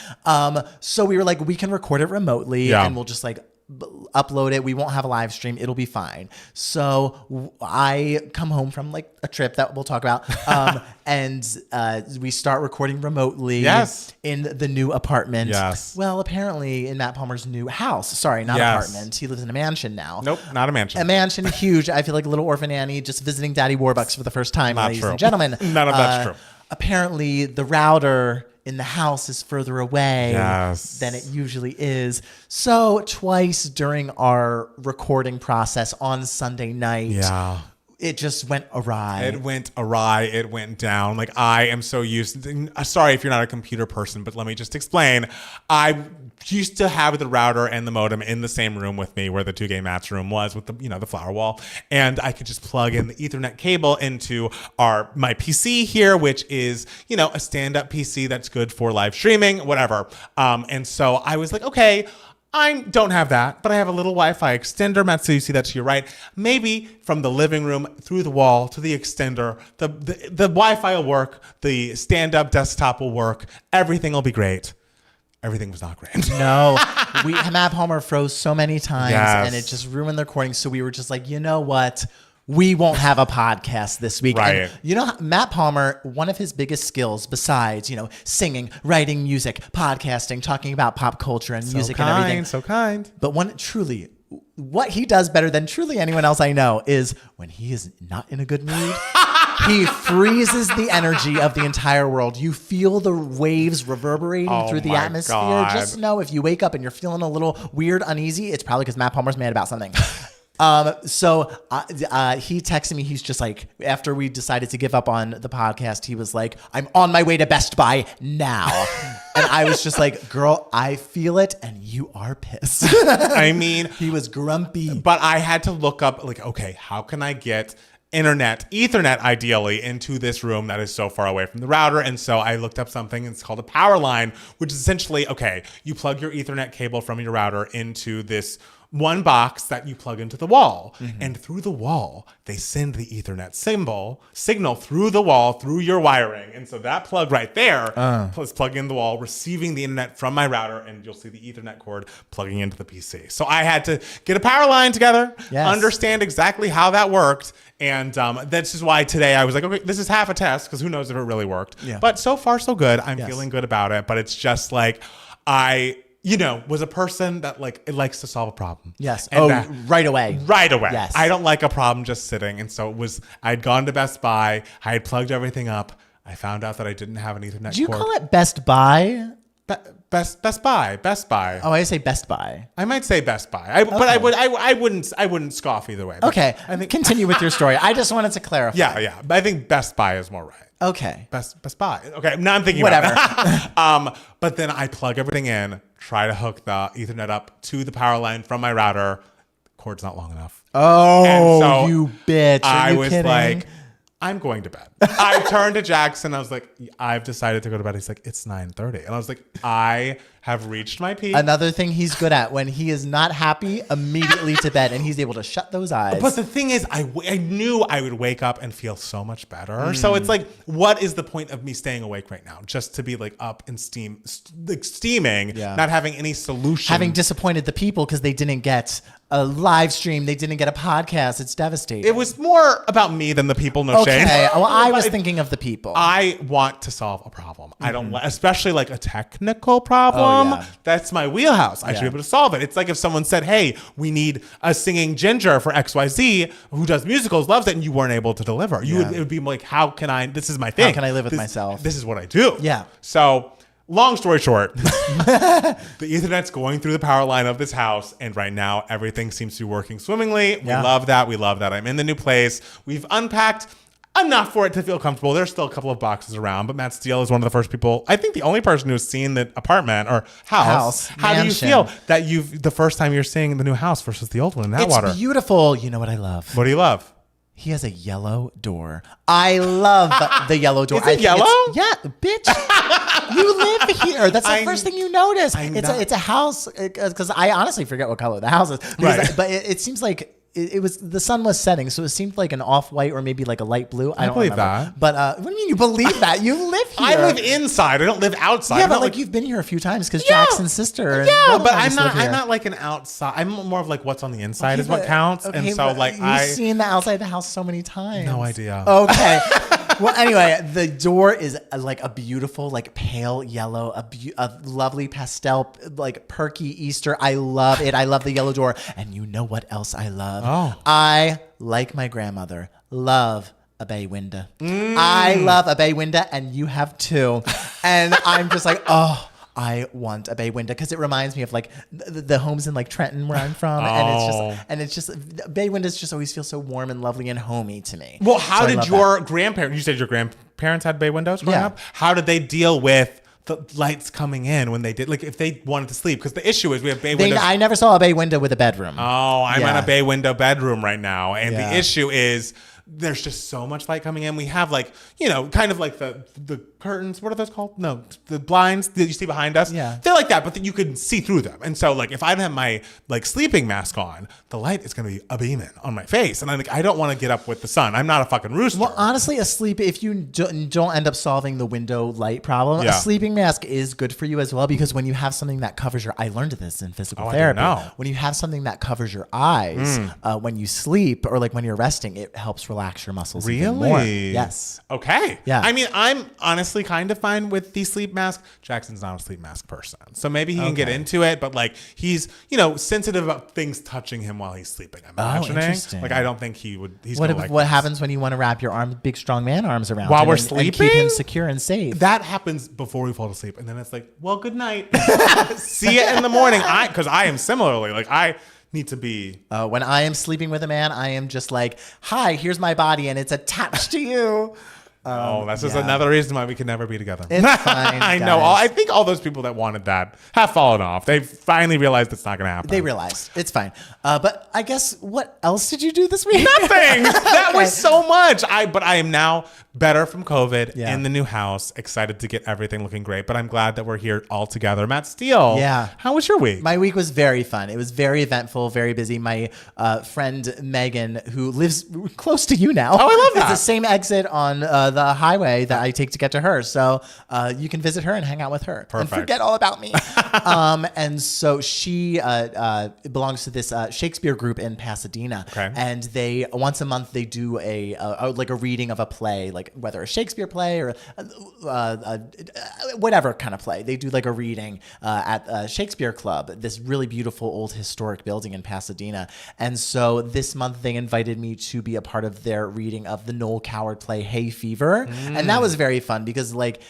So we were like, we can record it remotely and we'll just like upload it. We won't have a live stream. It'll be fine. So I come home from like a trip that we'll talk about. And we start recording remotely in the new apartment. Yes. Well, apparently in Matt Palmer's new house. Sorry, not apartment. He lives in a mansion now. Nope, not a mansion. A mansion, huge. I feel like a little orphan Annie just visiting Daddy Warbucks for the first time, not ladies true. and gentlemen. None of that's true. Apparently the router in the house is further away than it usually is. So twice during our recording process on Sunday night, it just went awry. It went awry. It went down. Like I am so used to, sorry if you're not a computer person, but let me just explain. I used to have the router and the modem in the same room with me where the 2 Gay Matt's room was with the, the flower wall. And I could just plug in the Ethernet cable into my PC here, which is, a stand-up PC that's good for live streaming, whatever. And so I was like, okay, I don't have that, but I have a little Wi-Fi extender. Matt, so you see that to your right. Maybe from the living room through the wall to the extender, the Wi-Fi will work. The stand-up desktop will work. Everything will be great. Everything was not great. No, Matt Palmer froze so many times and it just ruined the recording. So we were just like, you know what? We won't have a podcast this week. Right. And, Matt Palmer, one of his biggest skills besides, singing, writing music, podcasting, talking about pop culture and music and everything. So kind. But what he does better than truly anyone else I know is when he is not in a good mood, he freezes the energy of the entire world. You feel the waves reverberating through the atmosphere. God. Just know if you wake up and you're feeling a little weird, uneasy, it's probably because Matt Palmer's mad about something. So he texted me. He's just like, after we decided to give up on the podcast, he was like, I'm on my way to Best Buy now. And I was just like, girl, I feel it. And you are pissed. I mean, he was grumpy, but I had to look up like, okay, how can I get Ethernet ideally into this room that is so far away from the router? And so I looked up something, it's called a power line, which is essentially, okay, you plug your Ethernet cable from your router into this one box that you plug into the wall. And through the wall, they send the Ethernet signal through the wall, through your wiring. And so that plug right there is plugging in the wall, receiving the internet from my router, and you'll see the Ethernet cord plugging into the PC. So I had to get a power line together, understand exactly how that worked. And that's just why today I was like, okay, this is half a test, because who knows if it really worked. But so far, so good. I'm feeling good about it. But it's just like, was a person that it likes to solve a problem. Yes. And right away. Right away. Yes. I don't like a problem just sitting. And so I'd gone to Best Buy. I had plugged everything up. I found out that I didn't have an Ethernet cord. Do you call it Best Buy? Best Buy. Oh, I say Best Buy. I might say Best Buy. But I wouldn't scoff either way. Okay. I think continue with your story. I just wanted to clarify. Yeah. But I think Best Buy is more right. Okay. Best Buy. Okay. Now I'm thinking whatever. About it. But then I plug everything in, try to hook the Ethernet up to the power line from my router. Cord's not long enough. Oh, and so you bitch. I was like, I'm going to bed. I turned to Jackson. I was like, I've decided to go to bed. He's like, it's 9:30. And I was like, I have reached my peak. Another thing he's good at, when he is not happy, immediately to bed, and he's able to shut those eyes. But the thing is, I knew I would wake up and feel so much better. So it's like, what is the point of me staying awake right now? Just to be up and steaming, not having any solution. Having disappointed the people because they didn't get a live stream. They didn't get a podcast. It's devastating. It was more about me than the people. No shade. Okay. Well, I was thinking of the people. I want to solve a problem. I don't, especially like a technical problem. Oh, yeah. That's my wheelhouse. I should be able to solve it. It's like if someone said, "Hey, we need a singing ginger for XYZ who does musicals, loves it," and you weren't able to deliver. It would be like, "How can I? This is my thing. How can I live with myself? This is what I do." Yeah. So. Long story short, the Ethernet's going through the power line of this house, and right now everything seems to be working swimmingly. We love that. We love that. I'm in the new place. We've unpacked enough for it to feel comfortable. There's still a couple of boxes around, but Matt Steele is one of the first people, I think the only person who's seen the apartment or house. How do you feel that the first time you're seeing the new house versus the old one in Atwater? It's beautiful. You know what I love? What do you love? He has a yellow door. I love the yellow door. Is it yellow? Yeah, bitch. You live here. That's the first thing you notice. It's a house, because I honestly forget what color the house is. Right. But it seems like it was, the sun was setting, so it seemed like an off-white or maybe like a light blue. I don't believe remember. that. But what do you mean you believe that? You live here. I live inside. I don't live outside. Yeah, but like you've been here a few times because Jackson's sister. And but I'm not like an outside. I'm more of like what's on the inside is what counts. Okay, and so like you've seen the outside of the house so many times. No idea. Okay. Well, anyway, the door is like a beautiful, like pale yellow, a lovely pastel, like perky Easter. I love it. I love the yellow door. And you know what else I love? Oh. I, like my grandmother, love a bay window. I love a bay window, and you have too. And I'm just like, oh, I want a bay window because it reminds me of like the homes in like Trenton where I'm from, and it's just bay windows just always feel so warm and lovely and homey to me. Well, how did your grandparents? You said your grandparents had bay windows growing up. How did they deal with the lights coming in when they did? Like if they wanted to sleep, because the issue is we have bay windows. I never saw a bay window with a bedroom. Oh, I'm in a bay window bedroom right now, and the issue is there's just so much light coming in. We have like, kind of like the curtains. What are those called? No, the blinds that you see behind us. Yeah. They're like that, but then you can see through them. And so like if I have my like sleeping mask on, the light is going to be a beaming on my face. And I'm like, I don't want to get up with the sun. I'm not a fucking rooster. Well, honestly, if you don't end up solving the window light problem, a sleeping mask is good for you as well, because when you have something that covers I learned this in physical therapy. When you have something that covers your eyes, when you sleep or like when you're resting, it helps relax your muscles even more. Yes. Okay. Yeah. I mean, I'm honestly kind of fine with the sleep mask. Jackson's not a sleep mask person, so maybe he can get into it. But like he's sensitive about things touching him while he's sleeping. I'm imagining. Interesting. Like I don't think he would. What happens when you want to wrap your big strong man arms around while him we're sleeping? And keep him secure and safe. That happens before we fall asleep, and then it's like, well, good night. See you in the morning. Because I am similarly like I need to be. When I am sleeping with a man, I am just like, hi, here's my body, and it's attached to you. That's just another reason why we can never be together. It's fine. I know. I think all those people that wanted that have fallen off. They finally realized it's not going to happen. They realized it's fine. But I guess what else did you do this week? Nothing. That was so much. But I am now better from COVID in the new house. Excited to get everything looking great. But I'm glad that we're here all together. Matt Steele. Yeah. How was your week? My week was very fun. It was very eventful, very busy. My friend Megan, who lives close to you now. Oh, I love that. It's the same exit on the highway that I take to get to her. So you can visit her and hang out with her. Perfect. And forget all about me. And so she belongs to this Shakespeare group in Pasadena. Okay. And they once a month they do a reading of a play, like whether a Shakespeare play or whatever kind of play. They do like a reading at Shakespeare Club, this really beautiful old historic building in Pasadena. And so this month they invited me to be a part of their reading of the Noel Coward play Hay Fever. And that was very fun because like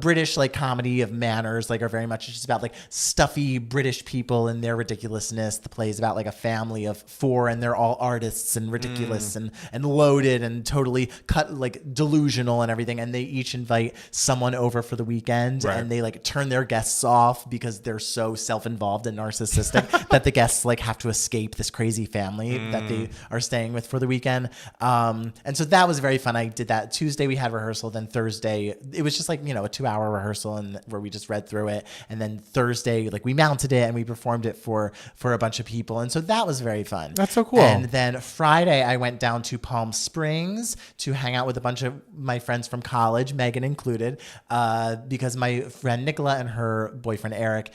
British like comedy of manners like are very much just about like stuffy British people and their ridiculousness. The play is about like a family of four and they're all artists and ridiculous and loaded and totally cut like delusional and everything. And they each invite someone over for the weekend and they like turn their guests off because they're so self-involved and narcissistic that the guests like have to escape this crazy family that they are staying with for the weekend. And so that was very fun. I did that. Tuesday we had rehearsal. Then Thursday it was just like, a 2-hour rehearsal and where we just read through it. And then Thursday, like we mounted it and we performed it for a bunch of people. And so that was very fun. That's so cool. And then Friday I went down to Palm Springs to hang out with a bunch of my friends from college, Megan included, because my friend Nicola and her boyfriend Eric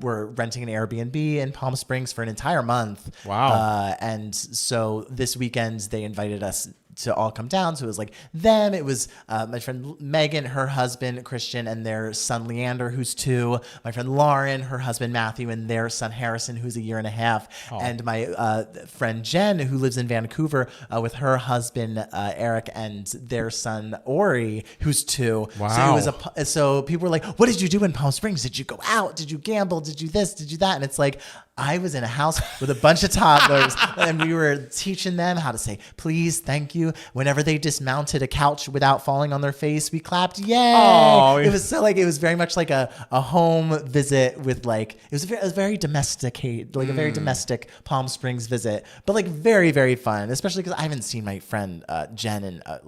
were renting an Airbnb in Palm Springs for an entire month. Wow. And so this weekend they invited us to all come down. So it was like them. It was my friend Megan, her husband Christian, and their son Leander, who's 2. My friend Lauren, her husband Matthew, and their son Harrison, who's a year and a half. Oh. And my friend Jen, who lives in Vancouver, with her husband Eric and their son Ori, who's 2. Wow. So it was so people were like, "What did you do in Palm Springs? Did you go out? Did you gamble? Did you this? Did you that?" And it's like, I was in a house with a bunch of toddlers and we were teaching them how to say, please, thank you. Whenever they dismounted a couch without falling on their face, we clapped. Yay. Oh, it was so it was very much like a home visit with it was a very domesticated, a very domestic Palm Springs visit, but very, very fun, especially because I haven't seen my friend Jen in a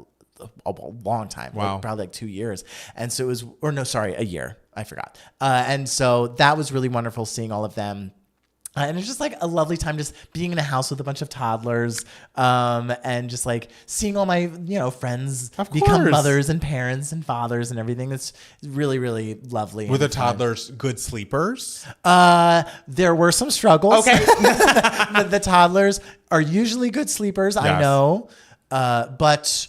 long time. Wow. Probably 2 years. And so it was, a year. I forgot. And so that was really wonderful seeing all of them. And it's just a lovely time just being in a house with a bunch of toddlers and just seeing all my, friends become mothers and parents and fathers and everything. It's really, really lovely. Were the toddlers good sleepers? There were some struggles. Okay. The toddlers are usually good sleepers, yes. I know. But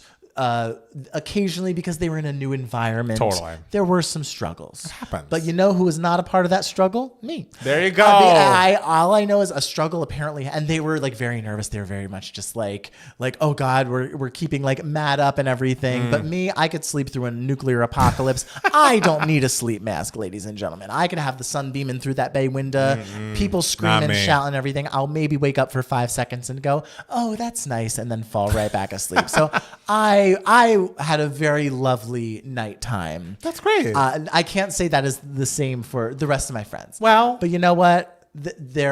occasionally, because they were in a new environment, totally, there were some struggles. It happens. But you know who was not a part of that struggle? Me. There you go. All I know is a struggle apparently, and they were very nervous. They were very much just oh God, we're keeping Matt up and everything. But me, I could sleep through a nuclear apocalypse. I don't need a sleep mask, ladies and gentlemen. I could have the sun beaming through that bay window, people screaming, shouting, everything. I'll maybe wake up for 5 seconds and go, oh, that's nice, and then fall right back asleep. So I had a very lovely nighttime. That's great. I can't say that is the same for the rest of my friends. Well, but you know what? They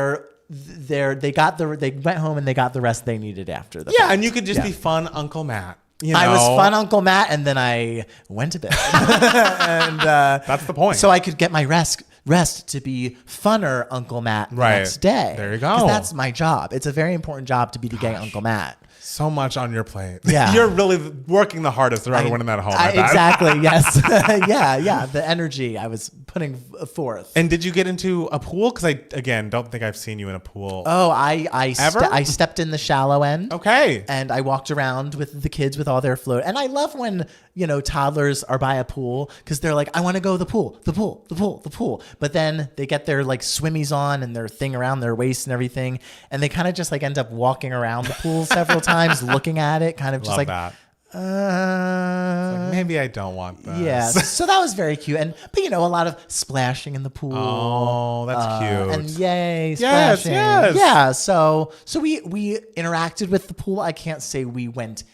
went home and they got the rest they needed after the fact. And you could just be fun Uncle Matt. I was fun Uncle Matt, and then I went to bed. And that's the point. So I could get my rest to be funner Uncle Matt the next day. There you go. 'Cause that's my job. It's a very important job to be the gay Uncle Matt. So much on your plate. Yeah. You're really working the hardest of everyone in that home. Exactly. Yes. Yeah. The energy I was putting forth. And did you get into a pool? Because I, again, don't think I've seen you in a pool. Oh, I stepped in the shallow end. Okay. And I walked around with the kids with all their float. And I love when, toddlers are by a pool because they're like, I want to go to the pool. But then they get their swimmies on and their thing around their waist and everything. And they kind of just end up walking around the pool several times, looking at it, kind of just that. Maybe I don't want this. Yeah, so that was very cute, but a lot of splashing in the pool. Oh, that's cute. And yay, splashing. Yes. Yeah, so we interacted with the pool. I can't say we went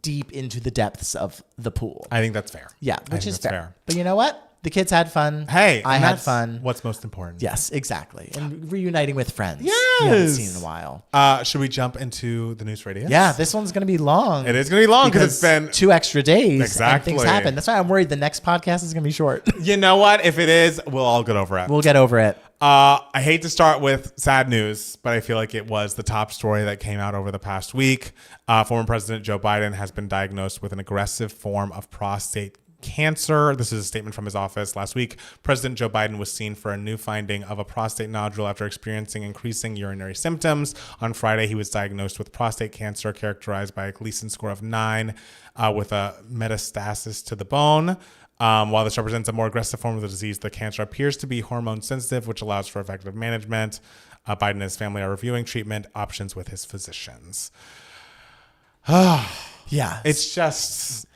deep into the depths of the pool. I think that's fair. Yeah, which is fair. But you know what? The kids had fun. Hey, I had fun. What's most important? Yes, exactly. And reuniting with friends. Yes. You haven't seen in a while. Should we jump into the news radio? Yeah, this one's going to be long. It is going to be long because it's been 2 extra days. Exactly. And things happen. That's why I'm worried the next podcast is going to be short. You know what? If it is, we'll all get over it. We'll get over it. I hate to start with sad news, but I feel like it was the top story that came out over the past week. Former President Joe Biden has been diagnosed with an aggressive form of prostate cancer. This is a statement from his office. Last week, President Joe Biden was seen for a new finding of a prostate nodule after experiencing increasing urinary symptoms. On Friday, he was diagnosed with prostate cancer characterized by a Gleason score of 9 with a metastasis to the bone. While this represents a more aggressive form of the disease, the cancer appears to be hormone sensitive, which allows for effective management. Biden and his family are reviewing treatment options with his physicians. Yeah. It's just...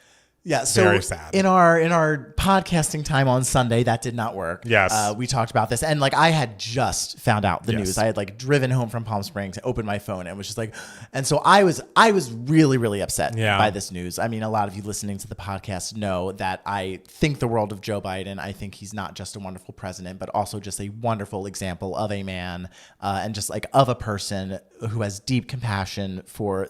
Yeah, so very sad. In our podcasting time on Sunday, that did not work. Yes. We talked about this, and I had just found out the news. I had driven home from Palm Springs, opened my phone, and was just and so I was really, really upset by this news. I mean, a lot of you listening to the podcast know that I think the world of Joe Biden. I think he's not just a wonderful president, but also just a wonderful example of a man, and just of a person who has deep compassion for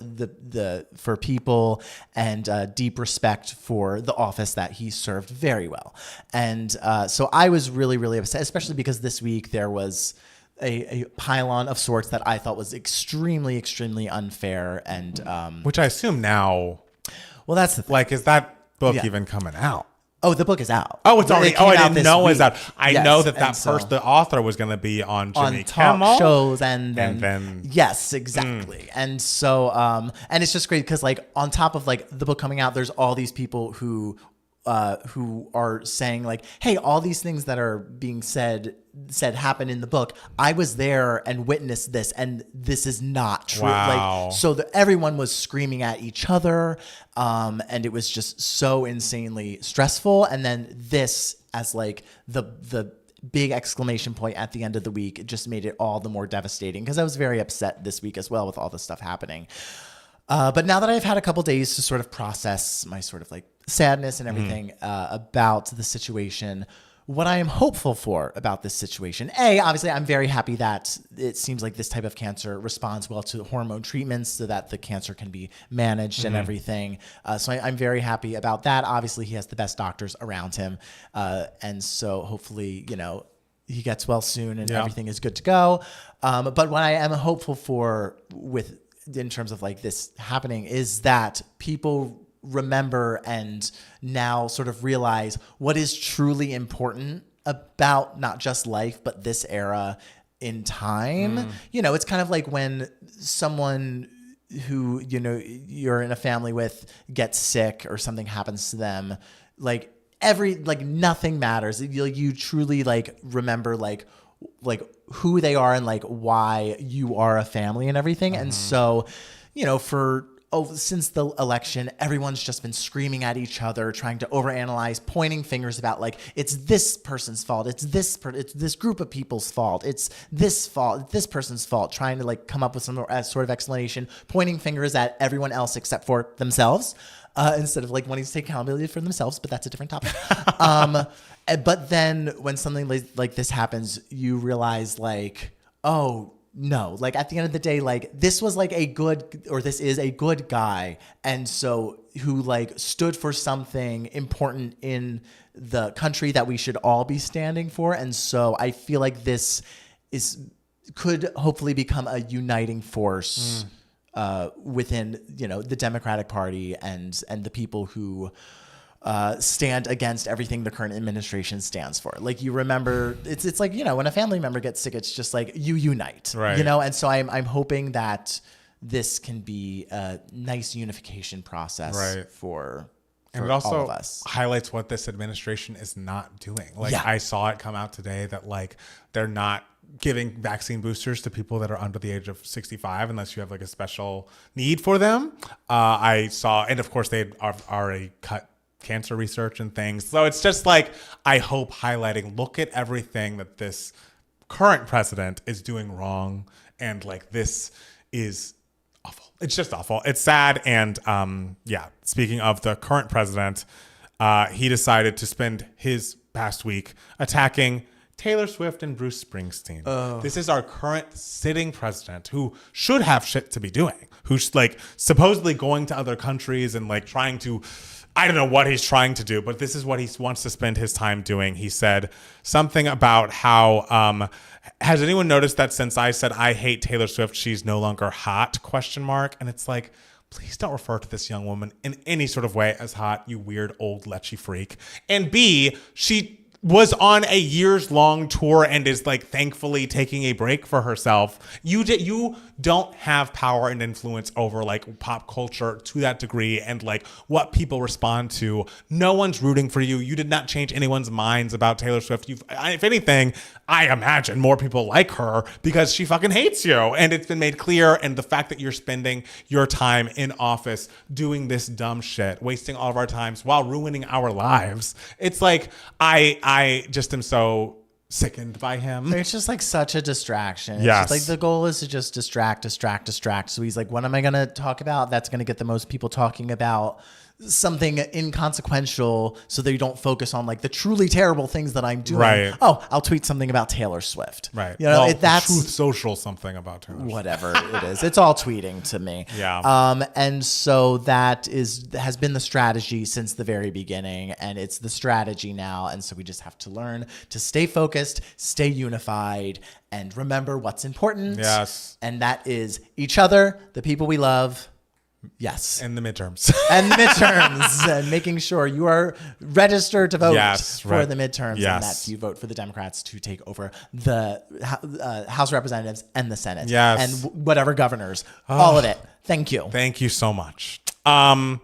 for people and deep respect for the office that he served very well. And so I was really, really upset, especially because this week there was a pylon of sorts that I thought was extremely, extremely unfair. And which I assume now, well, that's the thing. is that book even coming out? Oh, the book is out. Oh, it's already. I didn't know it was out. I know that the author was going to be on Jimmy talk Kimmel shows, and then yes, exactly. And so, and it's just great because like on top of like the book coming out, there's all these people who are saying like, hey, all these things that are being said happen in the book. I was there and witnessed this, and this is not true. Wow. Like, so everyone was screaming at each other, and it was just so insanely stressful. And then this as like the big exclamation point at the end of the week, it just made it all the more devastating because I was very upset this week as well with all this stuff happening. But now that I've had a couple days to sort of process my sort of like sadness and everything about the situation, what I am hopeful for about this situation, obviously I'm very happy that it seems like this type of cancer responds well to hormone treatments so that the cancer can be managed and everything. So I'm very happy about that. Obviously he has the best doctors around him. And so hopefully, you know, he gets well soon and everything is good to go. But what I am hopeful for in terms of like this happening is that people remember and now sort of realize what is truly important about not just life, but this era in time. You know, it's kind of like when someone who, you know, you're in a family with gets sick or something happens to them, like nothing matters. You truly like remember like who they are and like why you are a family and everything. And so, you know, since the election, everyone's just been screaming at each other, trying to overanalyze, pointing fingers about like, it's this person's fault. It's this group of people's fault. It's this person's fault, trying to like come up with some sort of explanation, pointing fingers at everyone else except for themselves. Instead of like wanting to take accountability for themselves, but that's a different topic. But then when something like this happens, you realize like, oh no, like at the end of the day, like this is a good guy. And so who like stood for something important in the country that we should all be standing for. And so I feel like this could hopefully become a uniting force within, you know, the Democratic Party and the people who stand against everything the current administration stands for. Like you remember, it's like, you know, when a family member gets sick, it's just like you unite, right? You know, and so I'm hoping that this can be a nice unification process, right, for and it also all of us. Highlights what this administration is not doing. Like I saw it come out today that like they're not giving vaccine boosters to people that are under the age of 65 unless you have like a special need for them. I saw, and of course they already cut cancer research and things. So it's just like, I hope highlighting, look at everything that this current president is doing wrong. And like, this is awful. It's just awful. It's sad. And speaking of the current president, he decided to spend his past week attacking Taylor Swift and Bruce Springsteen. This is our current sitting president who should have shit to be doing, who's like supposedly going to other countries and like trying to, I don't know what he's trying to do, but this is what he wants to spend his time doing. He said something about how, has anyone noticed that since I said I hate Taylor Swift, she's no longer hot, ? And it's like, please don't refer to this young woman in any sort of way as hot, you weird old lechy freak. And B, she was on a years-long tour and is like thankfully taking a break for herself. You don't have power and influence over like pop culture to that degree and like what people respond to. No one's rooting for you. You did not change anyone's minds about Taylor Swift. If anything, I imagine more people like her because she fucking hates you. And it's been made clear. And the fact that you're spending your time in office doing this dumb shit, wasting all of our times while ruining our lives. It's like, I just am so sickened by him. It's just like such a distraction. It's yes. just like the goal is to just distract. So he's like, what am I going to talk about? That's going to get the most people talking about something inconsequential so that you don't focus on like the truly terrible things that I'm doing. Right. Oh, I'll tweet something about Taylor Swift. Right. You know, that's Truth Social something about Taylor Swift. Whatever it is. It's all tweeting to me. Yeah. And so that has been the strategy since the very beginning, and it's the strategy now. And so we just have to learn to stay focused, stay unified, and remember what's important. Yes. And that is each other, the people we love, Yes. And the midterms. And the midterms. And making sure you are registered to vote for the midterms. Yes. And that you vote for the Democrats to take over the House of Representatives and the Senate. Yes. And whatever governors. All of it. Thank you. Thank you so much. In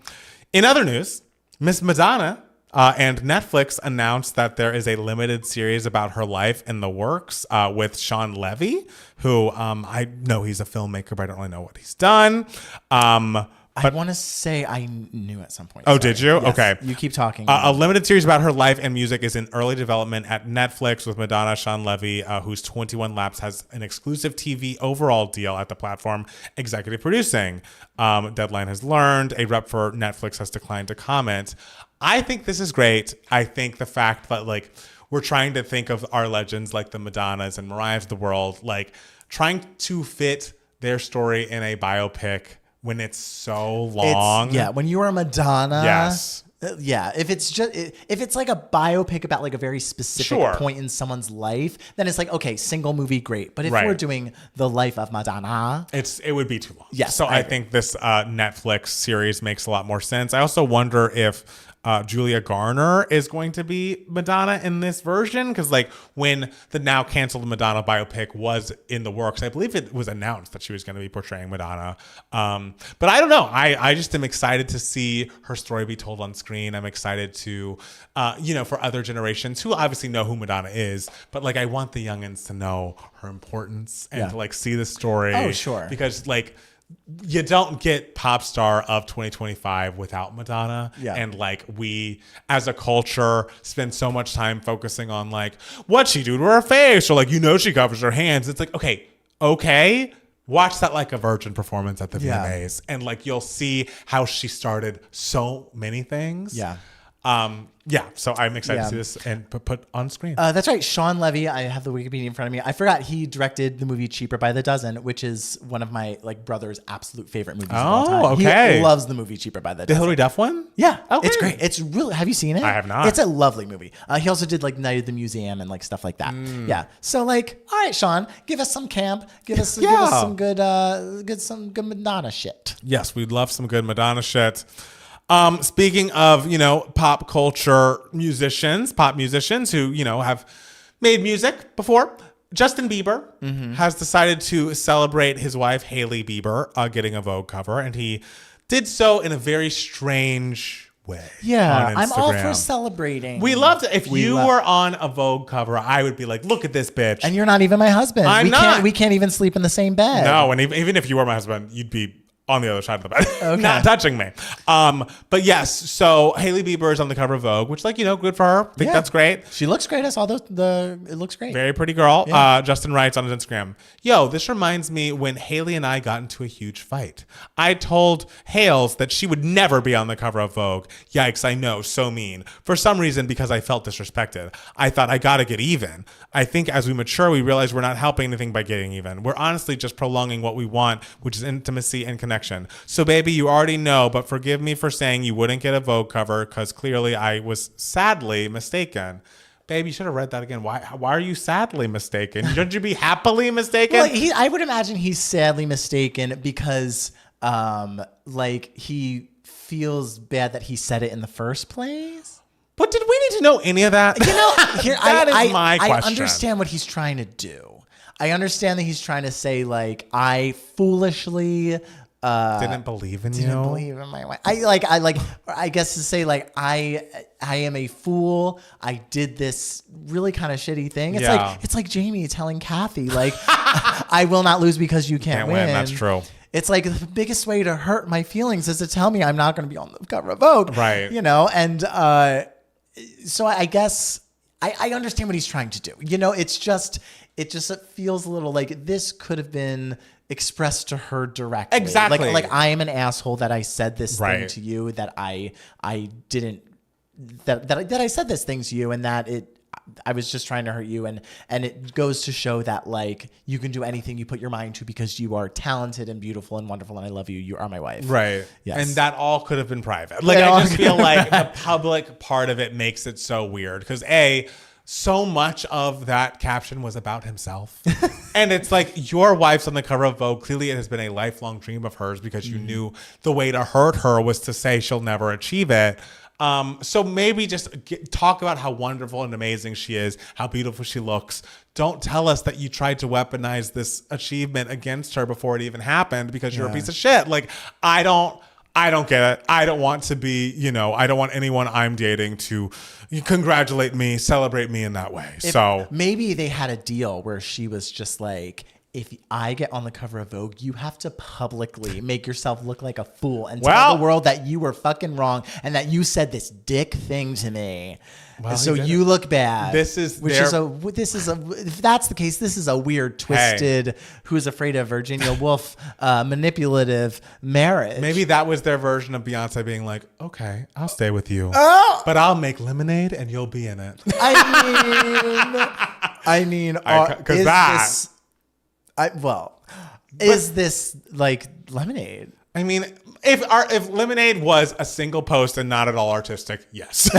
other news, Miss Madonna and Netflix announced that there is a limited series about her life in the works with Sean Levy, who I know he's a filmmaker, but I don't really know what he's done. I want to say I knew at some point. Oh, did you? Yes. Okay. You keep talking. A limited series about her life and music is in early development at Netflix with Madonna. Sean Levy, whose 21 Laps has an exclusive TV overall deal at the platform, executive producing. Deadline has learned. A rep for Netflix has declined to comment. I think this is great. I think the fact that like we're trying to think of our legends like the Madonnas and Mariahs of the world, like trying to fit their story in a biopic when it's so long. When you are Madonna. Yes. Yeah, if it's like a biopic about like a very specific point in someone's life, then it's like, okay, single movie, great. But if we're doing the life of Madonna, it would be too long. Yes, so I think this Netflix series makes a lot more sense. I also wonder if Julia Garner is going to be Madonna in this version, because like when the now canceled Madonna biopic was in the works, I believe it was announced that she was going to be portraying Madonna. But I don't know. I just am excited to see her story be told on screen. I'm excited to, for other generations who obviously know who Madonna is, but like I want the youngins to know her importance and to like see the story. Oh, sure. Because like, you don't get pop star of 2025 without Madonna. Yeah. And like we as a culture spend so much time focusing on like what she do to her face or like, she covers her hands. It's like, okay. Watch that Like a Virgin performance at the VMAs and like you'll see how she started so many things. Yeah. So I'm excited to see this and put on screen. That's right. Sean Levy, I have the Wikipedia in front of me. I forgot he directed the movie Cheaper by the Dozen, which is one of my like brother's absolute favorite movies of all time. Okay. He loves the movie Cheaper by the Dozen. The Hilary Duff one? Yeah. Okay. It's great. It's really, have you seen it? I have not. It's a lovely movie. He also did like Night at the Museum and like stuff like that. Yeah. So like, all right, Sean, give us some camp. Give us some good Madonna shit. Yes, we'd love some good Madonna shit. Speaking of, pop culture pop musicians who, have made music before, Justin Bieber has decided to celebrate his wife, Hailey Bieber, getting a Vogue cover. And he did so in a very strange way. Yeah, I'm all for celebrating. We loved it. If you were on a Vogue cover, I would be like, look at this bitch. And you're not even my husband. We can't even sleep in the same bed. No, and even if you were my husband, you'd be on the other side of the bed, not touching me. But yes, so Hailey Bieber is on the cover of Vogue, which good for her. I think that's great. She looks great. I saw it looks great. Very pretty girl. Yeah. Justin writes on his Instagram, this reminds me when Hailey and I got into a huge fight. I told Hales that she would never be on the cover of Vogue. Yikes, I know, so mean. For some reason, because I felt disrespected. I thought I gotta get even. I think as we mature, we realize we're not helping anything by getting even. We're honestly just prolonging what we want, which is intimacy and connection. So baby, you already know, but forgive me for saying you wouldn't get a Vogue cover because clearly I was sadly mistaken. Babe, you should have read that again. Why are you sadly mistaken? Shouldn't you be happily mistaken? Well, I would imagine he's sadly mistaken because he feels bad that he said it in the first place. But did we need to know any of that? That is my question. I understand what he's trying to do. I understand that he's trying to say like, I foolishly didn't believe in you. Didn't believe in my wife. I guess to say like I am a fool. I did this really kind of shitty thing. It's like Jamie telling Kathy like I will not lose because you can't win. That's true. It's like the biggest way to hurt my feelings is to tell me I'm not going to be on the cover of Vogue. Right. And so I guess I understand what he's trying to do. It just feels a little like this could have been expressed to her directly. Exactly. Like I am an asshole that I said this thing to you, that I didn't, that I said this thing to you, and that I was just trying to hurt you. And it goes to show that like you can do anything you put your mind to because you are talented and beautiful and wonderful and I love you. You are my wife. Right. Yes. And that all could have been private. Like I just feel like the public part of it makes it so weird because so much of that caption was about himself. And it's like, your wife's on the cover of Vogue. Clearly it has been a lifelong dream of hers because you knew the way to hurt her was to say she'll never achieve it. So maybe just talk about how wonderful and amazing she is, how beautiful she looks. Don't tell us that you tried to weaponize this achievement against her before it even happened because you're a piece of shit. Like, I don't get it. I don't want to be, I don't want anyone I'm dating to congratulate me, celebrate me in that way. So maybe they had a deal where she was just like, if I get on the cover of Vogue, you have to publicly make yourself look like a fool and tell the world that you were fucking wrong and that you said this dick thing to me. Well, so you look bad. If that's the case, this is a weird, twisted, Who's Afraid of Virginia Woolf, manipulative marriage. Maybe that was their version of Beyonce being like, okay, I'll stay with you, but I'll make lemonade and you'll be in it. Is this like lemonade? I mean, if lemonade was a single post and not at all artistic, yes.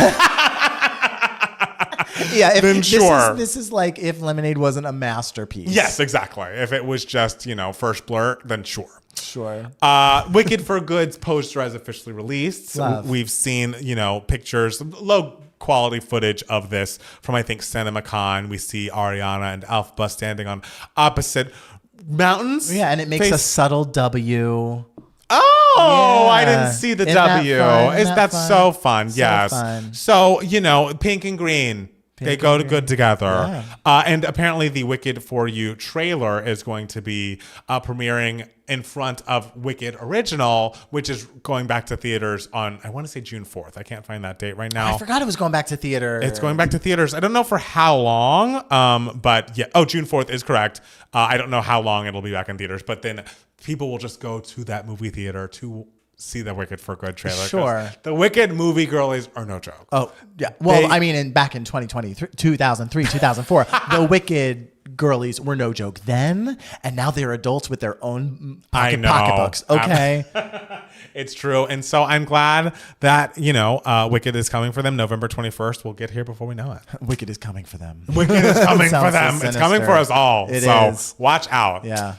Yeah, then sure. This is like if lemonade wasn't a masterpiece. Yes, exactly. If it was just, first blur, then sure. Sure. Wicked for Good's poster is officially released. Love. We've seen, pictures, low quality footage of this from, I think, CinemaCon. We see Ariana and Elphaba standing on opposite mountains. Yeah, and it makes a subtle W. Oh, yeah. I didn't see the W. That's so fun. Yes. Fun. So, pink and green. They go good together. Yeah. And apparently the Wicked For You trailer is going to be premiering in front of Wicked Original, which is going back to theaters on, I want to say June 4th. I can't find that date right now. I forgot it was going back to theater. It's going back to theaters. I don't know for how long, but yeah. Oh, June 4th is correct. I don't know how long it'll be back in theaters, but then people will just go to that movie theater to see the Wicked for Good trailer. Sure. The Wicked movie girlies are no joke. Oh, yeah. Well, back in 2003, 2004, the Wicked girlies were no joke then, and now they're adults with their own pocketbooks. Okay. It's true. And so I'm glad that, Wicked is coming for them. November 21st. We'll get here before we know it. Wicked is coming for them. Wicked is coming for them. So it's coming for us all. It is. Watch out. Yeah.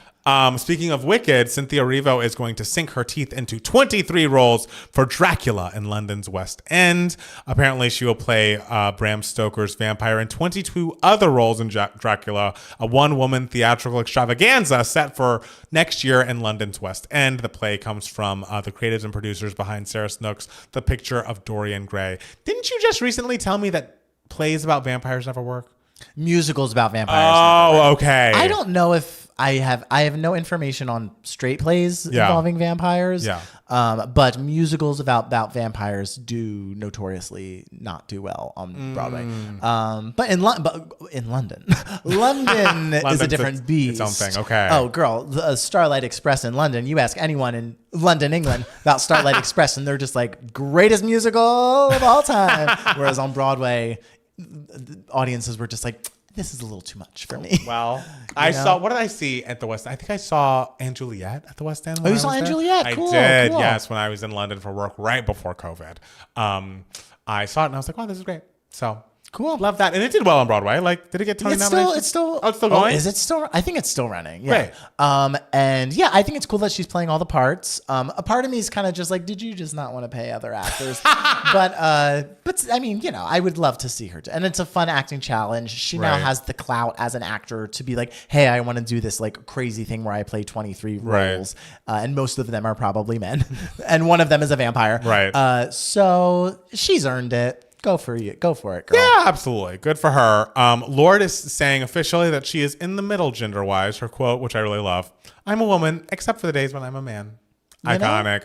Speaking of Wicked, Cynthia Erivo is going to sink her teeth into 23 roles for Dracula in London's West End. Apparently, she will play Bram Stoker's vampire in 22 other roles in Dracula, a one-woman theatrical extravaganza set for next year in London's West End. The play comes from the creatives and producers behind Sarah Snook's The Picture of Dorian Gray. Didn't you just recently tell me that plays about vampires never work? Musicals about vampires. Oh, okay. I don't know if I have no information on straight plays involving vampires. Yeah. But musicals about vampires do notoriously not do well on Broadway. But in London, London is a different beast. Its own thing. Okay. Oh, girl, the Starlight Express in London. You ask anyone in London, England, about Starlight Express, and they're just like, greatest musical of all time. Whereas on Broadway, the audiences were just like, this is a little too much for me. Well, saw, what did I see at the West End? I think I saw Anne Juliet at the West End. Oh, you saw Anne Juliet? Cool, I did, cool. yes, when I was in London for work right before COVID. I saw it and I was like, wow, this is great. So cool. Love that. And it did well on Broadway. Like, did it get Tony nominations? It's still going? Is it still? I think it's still running. Yeah. Great. And yeah, I think it's cool that she's playing all the parts. A part of me is kind of just like, did you just not want to pay other actors? but I mean, I would love to see her. And it's a fun acting challenge. She now has the clout as an actor to be like, hey, I want to do this like crazy thing where I play 23 roles. And most of them are probably men. And one of them is a vampire. Right. So she's earned it. Go for it, girl. Yeah, absolutely. Good for her. Lorde is saying officially that she is in the middle gender-wise. Her quote, which I really love, "I'm a woman, except for the days when I'm a man." Iconic.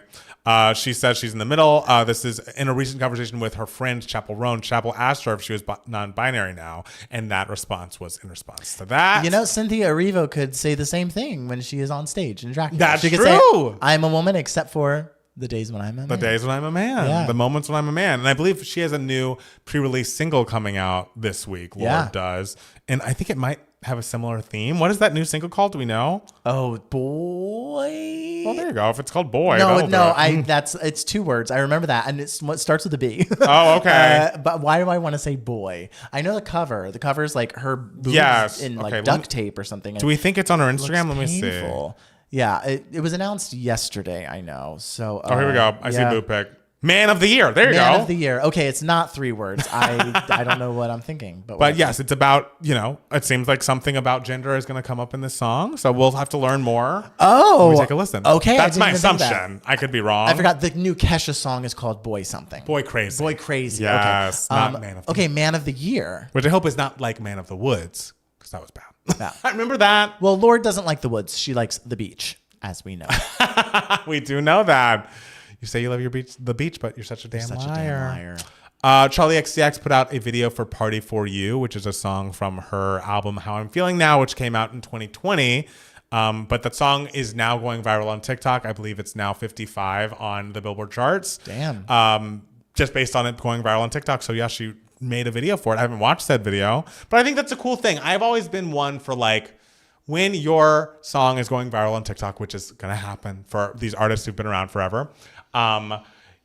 She says she's in the middle. This is in a recent conversation with her friend Chapel Roan. Chapel asked her if she was non-binary now, and that response was in response to that. Cynthia Erivo could say the same thing when she is on stage in Dracula. That's she could true. Say, I'm a woman except for The days when I'm a man. The days when I'm a man. Yeah. The moments when I'm a man. And I believe she has a new pre-release single coming out this week. Lorde does. And I think it might have a similar theme. What is that new single called? Do we know? Oh, Boy. Well, there you go. If it's called Boy. It's 2 words. I remember that. And it's what starts with a B. Oh, okay. But why do I want to say boy? I know the cover. The cover is like her boobs in like duct tape or something. Do we think it's on her Instagram? Let me see. Yeah, it was announced yesterday, I know. So here we go. I see a boob pic. Man of the Year. There you go. Man of the Year. Okay, it's not 3 words. I don't know what I'm thinking. But yes, it's about, it seems like something about gender is going to come up in this song. So we'll have to learn more. Oh. When we take a listen. Okay. That's my assumption. I could be wrong. I forgot the new Kesha song is called Boy Something. Boy Crazy. Boy Crazy. Yes. Okay. Not Man of the Year. Okay, Man of the Year. Which I hope is not like Man of the Woods, because that was bad. Yeah. I remember that. Well, Lorde doesn't like the woods. She likes the beach, as we know. We do know that. You say you love the beach, but you're such a damn liar. Charlie XCX put out a video for Party For You, which is a song from her album How I'm Feeling Now, which came out in 2020. But that song is now going viral on TikTok. I believe it's now 55 on the Billboard charts. Damn. Just based on it going viral on TikTok. So yeah, she made a video for it. I haven't watched that video, but I think that's a cool thing. I've always been one for like, when your song is going viral on TikTok, which is going to happen for these artists who've been around forever,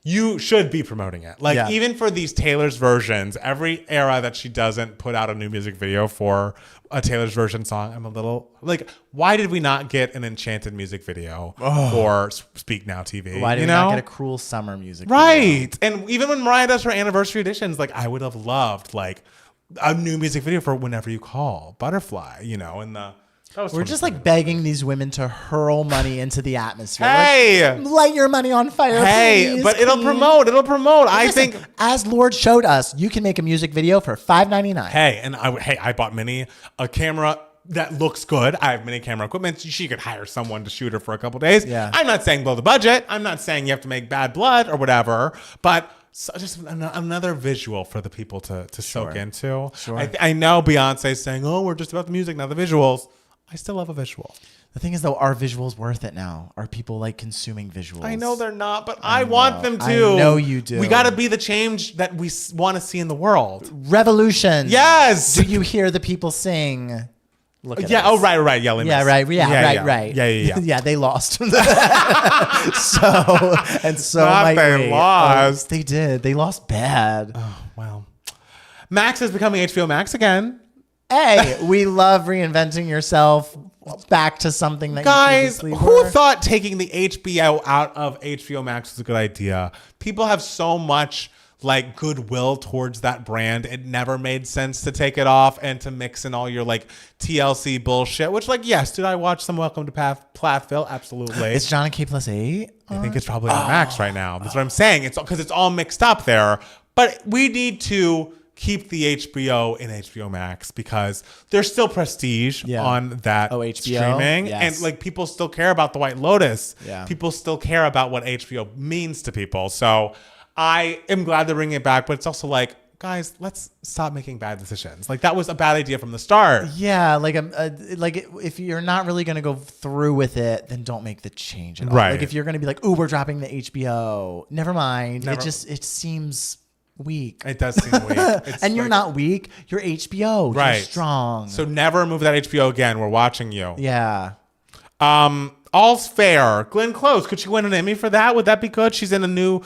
you should be promoting it. Like even for these Taylor's versions, every era that she doesn't put out a new music video for a Taylor's version song, I'm a little like, why did we not get an Enchanted music video for Speak Now TV? Why did we not get a Cruel Summer music video? Right. And even when Mariah does her anniversary editions, like I would have loved like a new music video for Whenever You Call, Butterfly, and the... We're just like begging these women to hurl money into the atmosphere. Hey, like, light your money on fire. Hey, please, but it'll promote. I think, as Lorde showed us, you can make a music video for $5.99. Hey, and I bought Minnie a camera that looks good. I have mini camera equipment. She could hire someone to shoot her for a couple days. Yeah. I'm not saying blow the budget. I'm not saying you have to make Bad Blood or whatever, but. So just another visual for the people to soak into. Sure. I know Beyonce's saying, "Oh, we're just about the music, not the visuals." I still love a visual. The thing is, though, are visuals worth it now? Are people like consuming visuals? I know they're not, but I want them to. I know you do. We got to be the change that we want to see in the world. Revolution. Yes. Do you hear the people sing? Look at us. Oh, right. Yeah, yeah, right. Yeah, right. Yeah. Yeah, they lost. so Not they lost. They did. They lost bad. Oh, wow. Max is becoming HBO Max again. Hey, we love reinventing yourself back to something that guys, you who thought taking the HBO out of HBO Max was a good idea? People have so much like goodwill towards that brand. It never made sense to take it off and to mix in all your like TLC bullshit, which like, yes, did I watch some Welcome to Plathville? Absolutely. It's John and K+8? I think it's probably on Max right now. That's what I'm saying. It's because it's all mixed up there, but we need to keep the HBO in HBO Max because there's still prestige on that HBO? streaming. Yes. And like people still care about the White Lotus. Yeah. People still care about what HBO means to people. So I am glad they're bringing it back, but it's also like, guys, let's stop making bad decisions. Like that was a bad idea from the start. Yeah, like if you're not really going to go through with it, then don't make the change at all. Right. Like if you're going to be like, "Ooh, we're dropping the HBO." Never mind. It seems weak. It does seem weak. And you're not weak. You're HBO. Right. You're strong. So never move that HBO again. We're watching you. Yeah. All's Fair. Glenn Close. Could she win an Emmy for that? Would that be good? She's in a new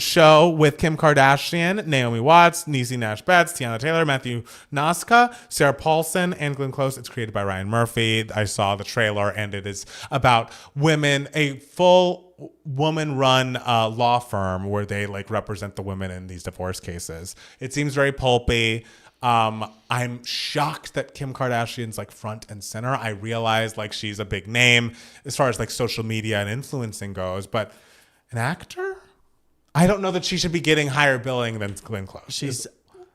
show with Kim Kardashian, Naomi Watts, Niecy Nash-Betts, Tiana Taylor, Matthew Nasca, Sarah Paulson, and Glenn Close. It's created by Ryan Murphy. I saw the trailer, and it is about women, a full woman-run law firm where they like represent the women in these divorce cases. It seems very pulpy. I'm shocked that Kim Kardashian's like front and center. I realize like she's a big name as far as like social media and influencing goes, but an actor? I don't know that she should be getting higher billing than Glenn Close.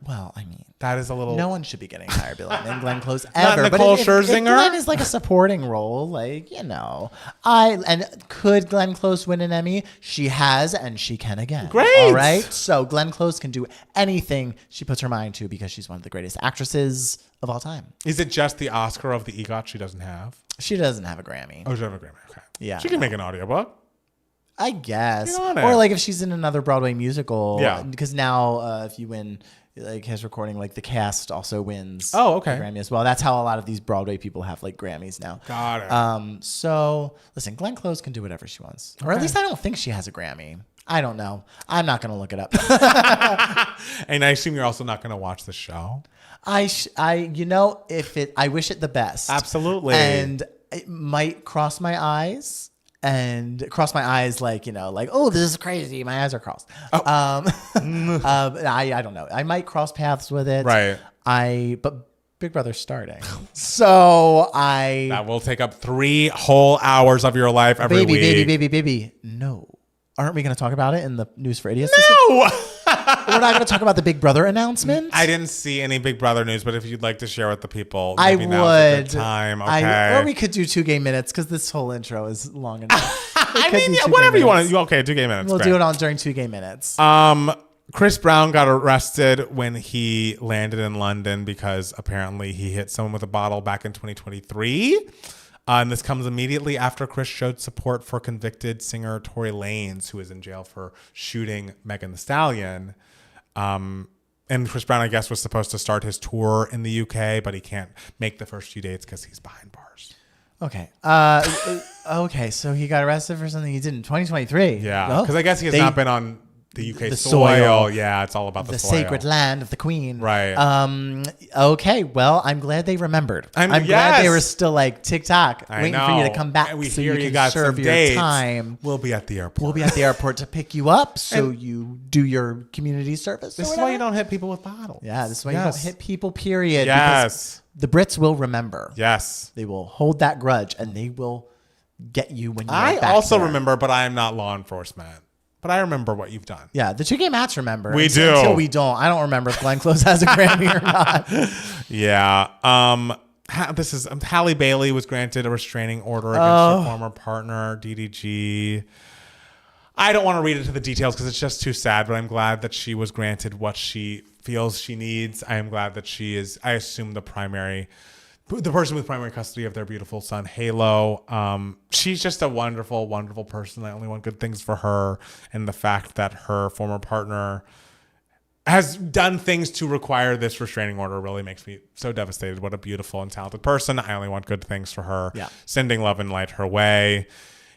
Well, I mean, that is a little. No one should be getting higher billing than Glenn Close ever. Not Nicole but Scherzinger. If Glenn is like a supporting role, like and could Glenn Close win an Emmy? She has, and she can again. Great. All right. So Glenn Close can do anything she puts her mind to because she's one of the greatest actresses of all time. Is it just the Oscar of the EGOT she doesn't have? She doesn't have a Grammy. Oh, she doesn't have a Grammy. Okay. Yeah. She can make an audiobook. I guess. Get on it. Or like if she's in another Broadway musical. Yeah. Because now if you win like his recording, like the cast also wins Oh, okay. the Grammy as well. That's how a lot of these Broadway people have like Grammys now. Got it. So listen, Glenn Close can do whatever she wants. Or at least I don't think she has a Grammy. I don't know. I'm not going to look it up. And I assume you're also not going to watch the show. I wish it the best. Absolutely. And it might cross my eyes. And cross my eyes like, oh, this is crazy. My eyes are crossed. Oh. I don't know. I might cross paths with it. Right. But Big Brother's starting. So that will take up 3 whole hours of your life every week. Baby. No. Aren't we going to talk about it in the News for Idiots? No. We're not going to talk about the Big Brother announcement. I didn't see any Big Brother news, but if you'd like to share with the people, I maybe would. Now's a good time. Okay. Or we could do 2 gay minutes because this whole intro is long enough. I mean, whatever you want to. Okay, 2 gay minutes. We'll do it during 2 gay minutes. Chris Brown got arrested when he landed in London because apparently he hit someone with a bottle back in 2023. And this comes immediately after Chris showed support for convicted singer Tory Lanez, who is in jail for shooting Megan Thee Stallion. And Chris Brown, I guess, was supposed to start his tour in the UK, but he can't make the first few dates because he's behind bars. Okay. Okay, so he got arrested for something he did in 2023. Yeah, because I guess he has not been on the UK soil. Yeah, it's all about the soil. Sacred land of the Queen. Right. Okay, well, I'm glad they remembered. I'm glad they were still like TikTok, waiting for you to come back so you can got serve your dates. time. We'll be at the airport. We'll be at the airport to pick you up so you do your community service. This is why you don't hit people with bottles. Yeah, this is why you don't hit people, period. Yes. Because the Brits will remember. Yes. They will hold that grudge and they will get you when you're back also there. remember, but I am not law enforcement. But I remember what you've done. Yeah, the 2 gay mats remember. We do. Until we don't. I don't remember if Glenn Close has a Grammy or not. Yeah. This is Halle Bailey was granted a restraining order against her former partner, DDG. I don't want to read into the details because it's just too sad, but I'm glad that she was granted what she feels she needs. I am glad that she is, I assume, the person with primary custody of their beautiful son, Halo. She's just a wonderful, wonderful person. I only want good things for her. And the fact that her former partner has done things to require this restraining order really makes me so devastated. What a beautiful and talented person. I only want good things for her. Yeah. Sending love and light her way.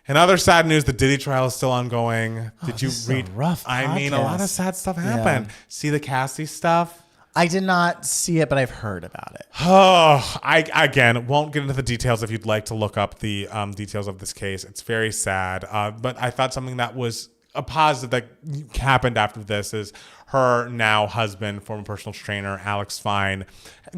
And other sad news, the Diddy trial is still ongoing. Did you read? Rough. I mean, a lot of sad stuff happened. Yeah. See the Cassie stuff? I did not see it, but I've heard about it. Oh, I again won't get into the details if you'd like to look up the details of this case. It's very sad. But I thought something that was a positive that happened after this is her now husband, former personal trainer, Alex Fine.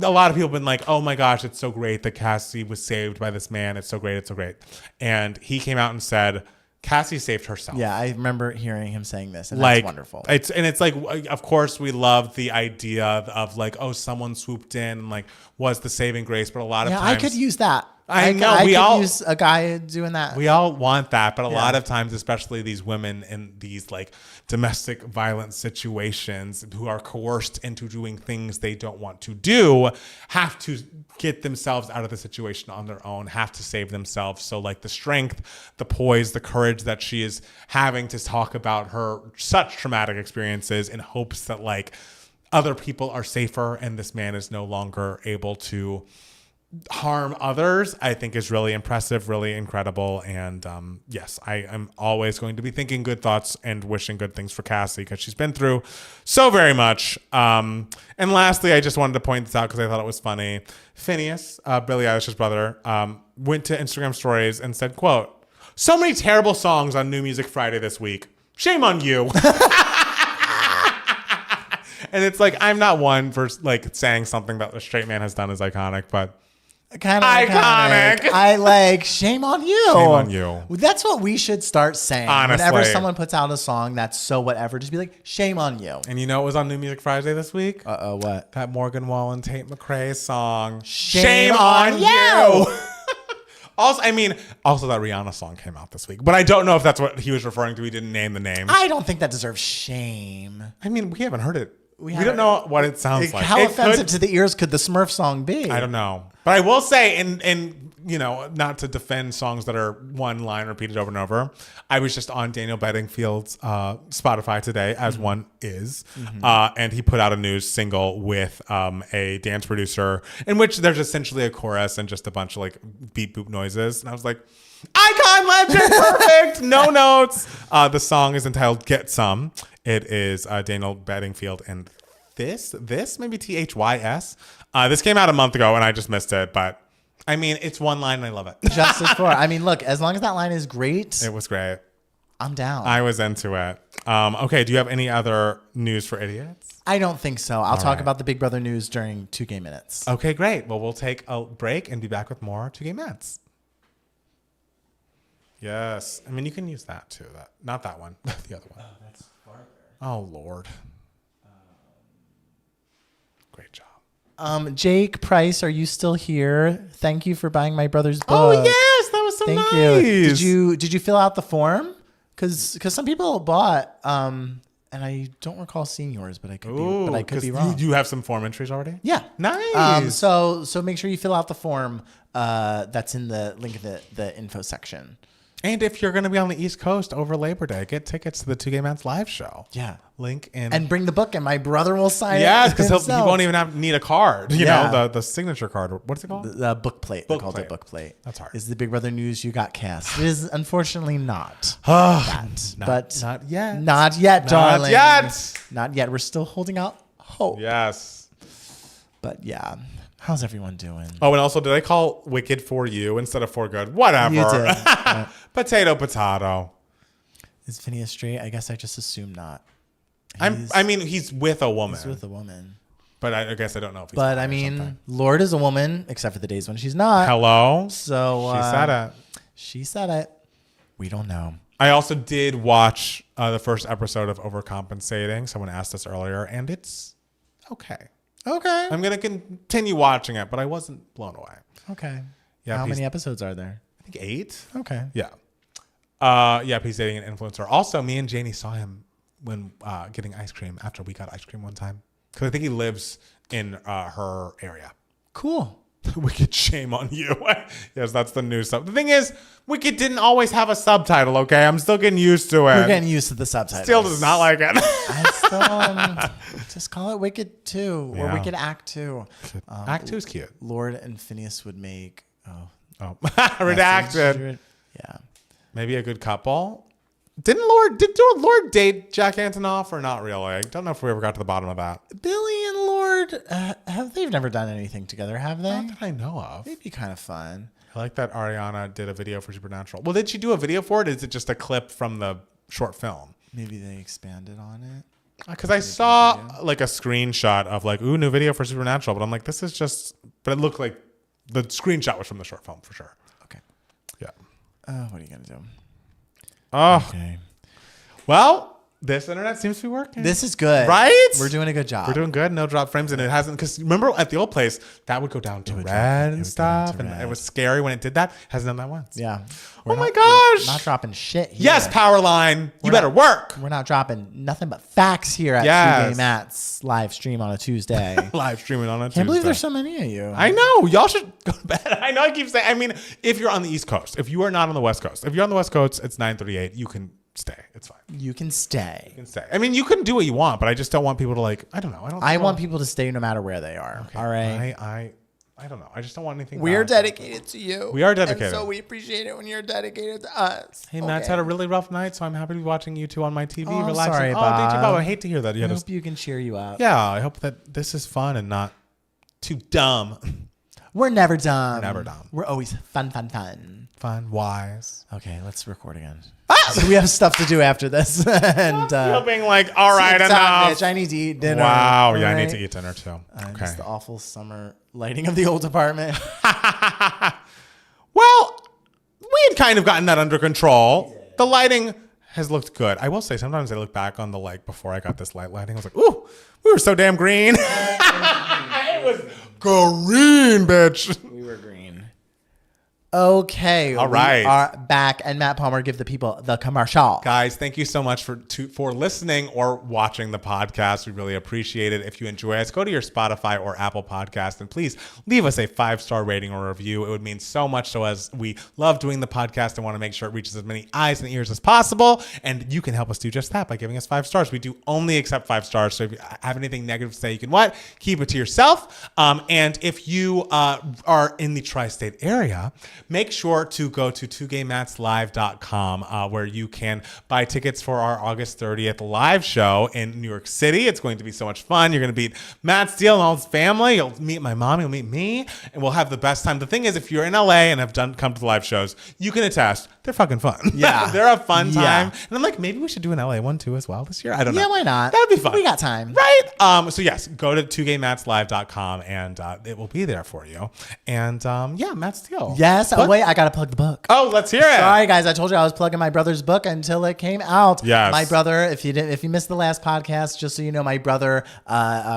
A lot of people have been like, oh my gosh, it's so great that Cassie was saved by this man. It's so great. It's so great. And he came out and said, Cassie saved herself. Yeah, I remember hearing him saying this, and that's wonderful. It's like, of course, we love the idea of like, oh, someone swooped in and like was the saving grace, but a lot of times I could use that. I know I could use a guy doing that. We all want that, but a lot of times, especially these women in these like domestic violence situations who are coerced into doing things they don't want to do, have to get themselves out of the situation on their own, have to save themselves. So like the strength, the poise, the courage that she is having to talk about her such traumatic experiences in hopes that like other people are safer and this man is no longer able to harm others, I think is really impressive, really incredible. And yes, I am always going to be thinking good thoughts and wishing good things for Cassie because she's been through so very much. And lastly, I just wanted to point this out because I thought it was funny. Phineas, Billie Eilish's brother, went to Instagram stories and said, quote, "So many terrible songs on New Music Friday this week. Shame on you." And it's like, I'm not one for like saying something that a straight man has done is iconic, but kind of iconic. I like, shame on you. Shame on you. That's what we should start saying. Honestly. Whenever someone puts out a song that's so whatever, just be like, shame on you. And you know what was on New Music Friday this week? What? That Morgan Wallen, Tate McRae song. Shame on you. Also that Rihanna song came out this week, but I don't know if that's what he was referring to. He didn't name the name. I don't think that deserves shame. I mean, we haven't heard it. We don't know what it sounds like. How offensive to the ears could the Smurf song be? I don't know. But I will say, in not to defend songs that are one line repeated over and over. I was just on Daniel Bedingfield's Spotify today, as one is, and he put out a new single with a dance producer in which there's essentially a chorus and just a bunch of like beep boop noises, and I was like, icon, legend, perfect, no notes. The song is entitled "Get Some." It is Daniel Bedingfield and this maybe THYS. This came out a month ago and I just missed it, but I mean, it's one line and I love it. Justice for. I mean, look, as long as that line is great, it was great. I'm down. I was into it. Okay, do you have any other news for idiots? I don't think so. I'll talk about the Big Brother news during 2 Gay Minutes. Okay, great. Well, we'll take a break and be back with more 2 Gay Minutes. Yes. I mean, you can use that too. Not that one. The other one. Oh, that's farther. Oh, Lord. Great job. Jake Price, are you still here? Thank you for buying my brother's book. Oh, yes. That was so Thank nice. you. Did you fill out the form? Because some people bought, and I don't recall seeing yours, but I could be wrong. You have some form entries already? Yeah. Nice. So make sure you fill out the form that's in the link in the info section. And if you're going to be on the East Coast over Labor Day, get tickets to the 2 Gay Mans live show. Yeah. Link in. And bring the book, and my brother will sign it. Yes, because he won't even need a card. You Yeah. know, the signature card. What's it called? The book plate. They called plate. it book plate. That's hard. Is the Big Brother news you got cast? It is unfortunately not. Not yet. Not yet, darling. Not yet. Not yet. We're still holding out hope. Yes. But yeah. How's everyone doing? Oh, and also, did I call Wicked For You instead of For Good? Whatever. You did. Potato. Is Phineas straight? I guess I just assume not. He's with a woman. He's with a woman. But I guess I don't know if he's But I mean, Lord is a woman, except for the days when she's not. Hello? So She said it. She said it. We don't know. I also did watch the first episode of Overcompensating. Someone asked us earlier, and it's okay. Okay. I'm going to continue watching it, but I wasn't blown away. Okay. Yeah, How many episodes are there? I think 8. Okay. Yeah. He's dating an influencer. Also, me and Janie saw him when getting ice cream after we got ice cream one time. Because I think he lives in her area. Cool. Wicked, shame on you. Yes, that's the new sub. The thing is, Wicked didn't always have a subtitle, okay? I'm still getting used to it. We're getting used to the subtitles. Still does not like it. I still just call it Wicked 2 or Wicked Act 2. Act 2 is cute. Lord and Phineas would make redacted. Yeah. Maybe a good couple. Did Lord date Jack Antonoff or not really? I don't know if we ever got to the bottom of that. Billy and Lord, they've never done anything together, have they? Not that I know of. It'd be kind of fun. I like that Ariana did a video for Supernatural. Well, did she do a video for it? Is it just a clip from the short film? Maybe they expanded on it. Because I saw like a screenshot of like, new video for Supernatural. But I'm like, this is just, but it looked like the screenshot was from the short film for sure. Okay. Yeah. What are you going to do? Oh, okay. Well, this internet seems to be working. This is good. Right? We're doing a good job. We're doing good. No drop frames. And it hasn't, because remember at the old place, that would go down to red and stuff. And it was scary when it did that. Hasn't done that once. Yeah. Oh my gosh. We're not dropping shit here. Yes, Powerline. You better work. We're not dropping nothing but facts here at 2 Gay Matt's live stream on a Tuesday. Live streaming on a Tuesday. Can't believe there's so many of you. I know. Y'all should go to bed. I know I keep saying, I mean, if you're on the East Coast, if you are not on the West Coast, if you're on the West Coast, it's 9:38. You can stay. It's fine. You can stay. You can stay. I mean, you can do what you want, but I just don't want people to like, I don't know. I want people to stay no matter where they are. Okay. All right. I don't know. I just don't want anything. We're dedicated to you. We are dedicated. And so we appreciate it when you're dedicated to us. Hey, Matt's had a really rough night, so I'm happy to be watching you two on my TV, Oh, relaxing. sorry, Thank you, Bob. Bob. I hate to hear that. I hope you can cheer you up. Yeah, I hope that this is fun and not too dumb. We're never dumb. Never dumb. We're always fun. Fun, wise. Okay, let's record again. So we have stuff to do after this. And You're being like, all right, enough. Bitch, I need to eat dinner. Wow, All yeah, I right? need to eat dinner too. Okay. It's the awful summer lighting of the old apartment. Well, we had kind of gotten that under control. The lighting has looked good. I will say sometimes I look back on the before I got this lighting. I was like, ooh, we were so damn green. It was green, bitch. We were green. Okay. All right. We are back, and Matt Palmer, give the people the commercial. Guys, thank you so much for listening or watching the podcast. We really appreciate it. If you enjoy us, go to your Spotify or Apple Podcast and please leave us a 5-star rating or review. It would mean so much to us. We love doing the podcast and want to make sure it reaches as many eyes and ears as possible. And you can help us do just that by giving us 5 stars. We do only accept 5 stars. So if you have anything negative to say, you can keep it to yourself. And if you are in the tri-state area, make sure to go to 2gaymatslive.com where you can buy tickets for our August 30th live show in New York City. It's going to be so much fun. You're going to meet Matt Steele and all his family. You'll meet my mom. You'll meet me. And we'll have the best time. The thing is, if you're in LA and have come to the live shows, you can attest they're fucking fun. Yeah. They're a fun time. And I'm like, maybe we should do an LA one too as well this year. I don't know. Yeah, why not? That'd be fun. We got time. Right? So yes, go to 2gaymatslive.com and it will be there for you. And Matt Steele. Yes. Oh, wait, I got to plug the book. Oh, let's hear it. Sorry, guys. I told you I was plugging my brother's book until it came out. Yes. My brother, if you missed the last podcast, just so you know, my brother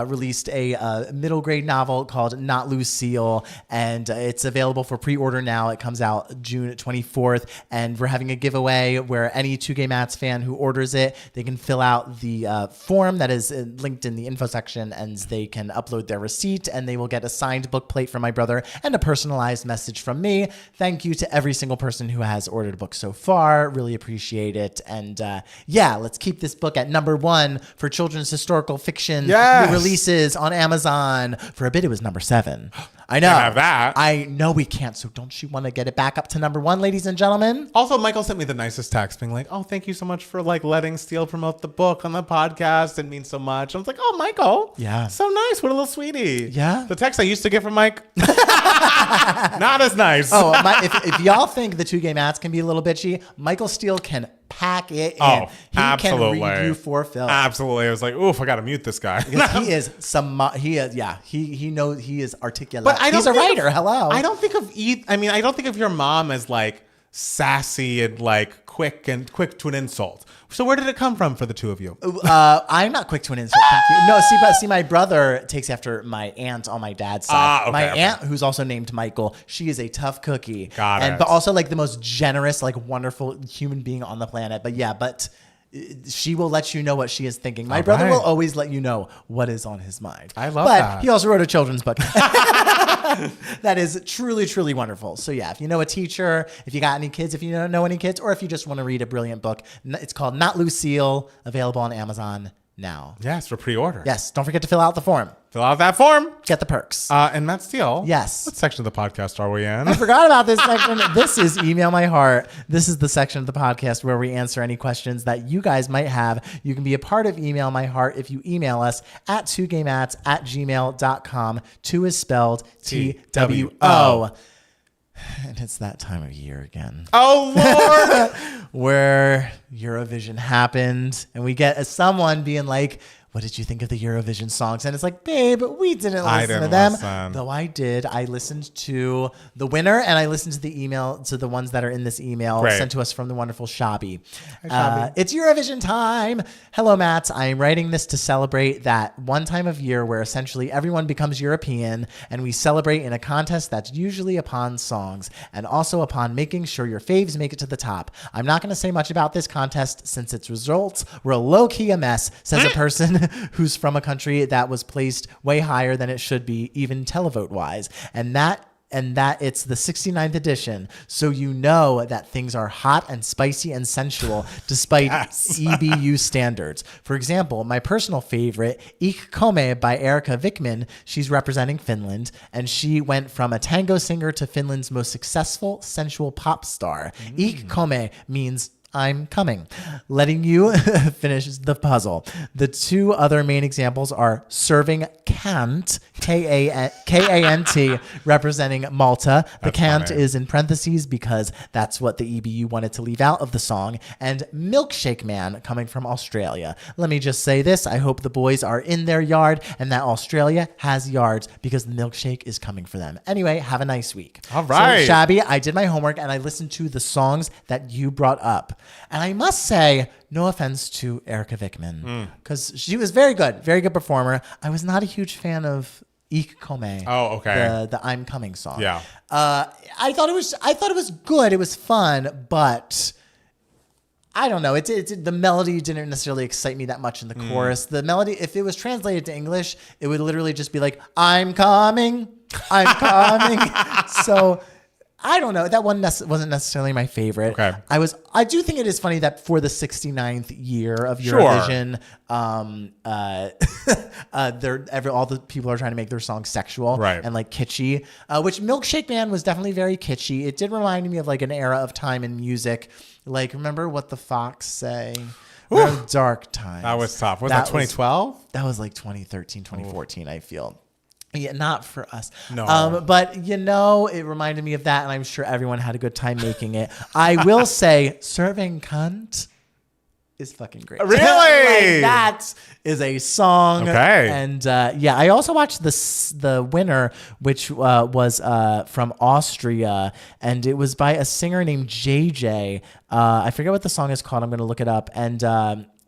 released a middle grade novel called Not Lucille, and it's available for pre-order now. It comes out June 24th, and we're having a giveaway where any 2Gay Mats fan who orders it, they can fill out the form that is linked in the info section, and they can upload their receipt, and they will get a signed book plate from my brother and a personalized message from me. Thank you to every single person who has ordered a book so far. Really appreciate it. And let's keep this book at number 1 for children's historical fiction new releases on Amazon. For a bit, it was number 7. I know. Can't have that. I know we can't. So don't you want to get it back up to number 1, ladies and gentlemen? Also, Michael sent me the nicest text being like, oh, thank you so much for letting Steele promote the book on the podcast. It means so much. I was like, oh, Michael. Yeah. So nice. What a little sweetie. Yeah. The text I used to get from Mike, not as nice. Oh, if y'all think the 2Gay Mats can be a little bitchy, Michael Steele can pack it in. Oh, he absolutely. can read you for Phil. Absolutely. I was like, oof, I got to mute this guy. Because he knows, he is articulate. But he's a writer. Hello. I don't think of your mom as like sassy and like quick to an insult. So where did it come from for the two of you? I'm not quick to an insult. Thank you. No, see, my brother takes after my aunt on my dad's side. My aunt, who's also named Michael, she is a tough cookie. Got it. But also like the most generous, like wonderful human being on the planet. But she will let you know what she is thinking. My brother will always let you know what is on his mind. I love that. But he also wrote a children's book. That is truly, truly wonderful. So yeah, if you know a teacher, if you got any kids, if you don't know any kids, or if you just want to read a brilliant book, it's called Not Lucille, available on Amazon now. Yes, for pre-order. Yes, don't forget to fill out the form. Fill out that form. Get the perks. And Matt Steele. Yes. What section of the podcast are we in? I forgot about this section. This is Email My Heart. This is the section of the podcast where we answer any questions that you guys might have. You can be a part of Email My Heart if you email us at 2gaymats@gmail.com. 2 is spelled TWO. And it's that time of year again. Oh, Lord. Where Eurovision happened. And we get someone being like, what did you think of the Eurovision songs? And it's like, babe, we didn't listen to them. Though I did. I listened to the winner and I listened to the email, to the ones that are in this email sent to us from the wonderful Shabby. It's Eurovision time. Hello, Matt. I am writing this to celebrate that one time of year where essentially everyone becomes European and we celebrate in a contest that's usually upon songs and also upon making sure your faves make it to the top. I'm not going to say much about this contest since its results were a low-key a mess, says a person who's from a country that was placed way higher than it should be, even televote wise. And that it's the 69th edition. So you know that things are hot and spicy and sensual despite EBU standards. For example, my personal favorite, Ik Komme by Erika Vikman, she's representing Finland, and she went from a tango singer to Finland's most successful sensual pop star. Ik Komme means I'm coming. Letting you finish the puzzle. The two other main examples are Serving Kant, K-A-N-T, representing Malta. The Kant is in parentheses because that's what the EBU wanted to leave out of the song. And Milkshake Man, coming from Australia. Let me just say this. I hope the boys are in their yard and that Australia has yards because the milkshake is coming for them. Anyway, have a nice week. All right. So, Shabby, I did my homework and I listened to the songs that you brought up. And I must say, no offense to Erika Vikman, because she was very good performer. I was not a huge fan of Ich komme. Oh, okay. The I'm Coming song. Yeah. I thought it was good. It was fun, but I don't know. The melody didn't necessarily excite me that much in the chorus. The melody, if it was translated to English, it would literally just be like, I'm coming. So I don't know. That one wasn't necessarily my favorite. Okay. I do think it is funny that for the 69th year of Eurovision, all the people are trying to make their songs sexual and like kitschy, which Milkshake Man was definitely very kitschy. It did remind me of like an era of time in music. Like, remember What the Fox Say? Dark times. That was tough. Was that 2012? That was like 2013, 2014, I feel. Yeah, not for us. No. But, it reminded me of that, and I'm sure everyone had a good time making it. I will say, Serving Cunt is fucking great. Really? Like, that is a song. Okay. And, I also watched the winner, which was from Austria, and it was by a singer named JJ. I forget what the song is called. I'm going to look it up. And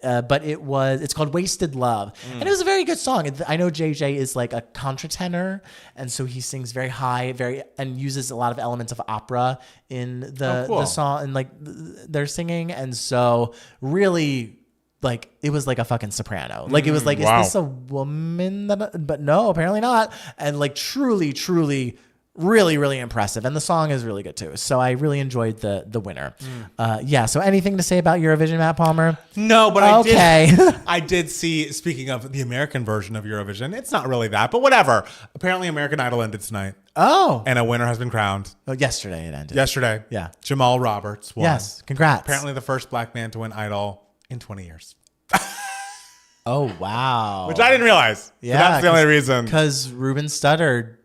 but it's called Wasted Love. And it was a very good song. I know JJ is like a contratenor, and so he sings very high, and uses a lot of elements of opera in the song and like their singing. And so really, like, it was like a fucking soprano. Like, it was like, is this a woman? But no, apparently not. And like truly, truly, really, really impressive. And the song is really good too. So I really enjoyed the winner. So anything to say about Eurovision, Matt Palmer? No, but I did see, speaking of the American version of Eurovision, it's not really that, but whatever. Apparently American Idol ended tonight. Oh. And a winner has been crowned. Oh, yesterday it ended. Yesterday. Yeah. Jamal Roberts won. Yes. Congrats. Apparently the first black man to win Idol in 20 years. Oh, wow. Which I didn't realize. Yeah. That's the only reason. Because Ruben Studdard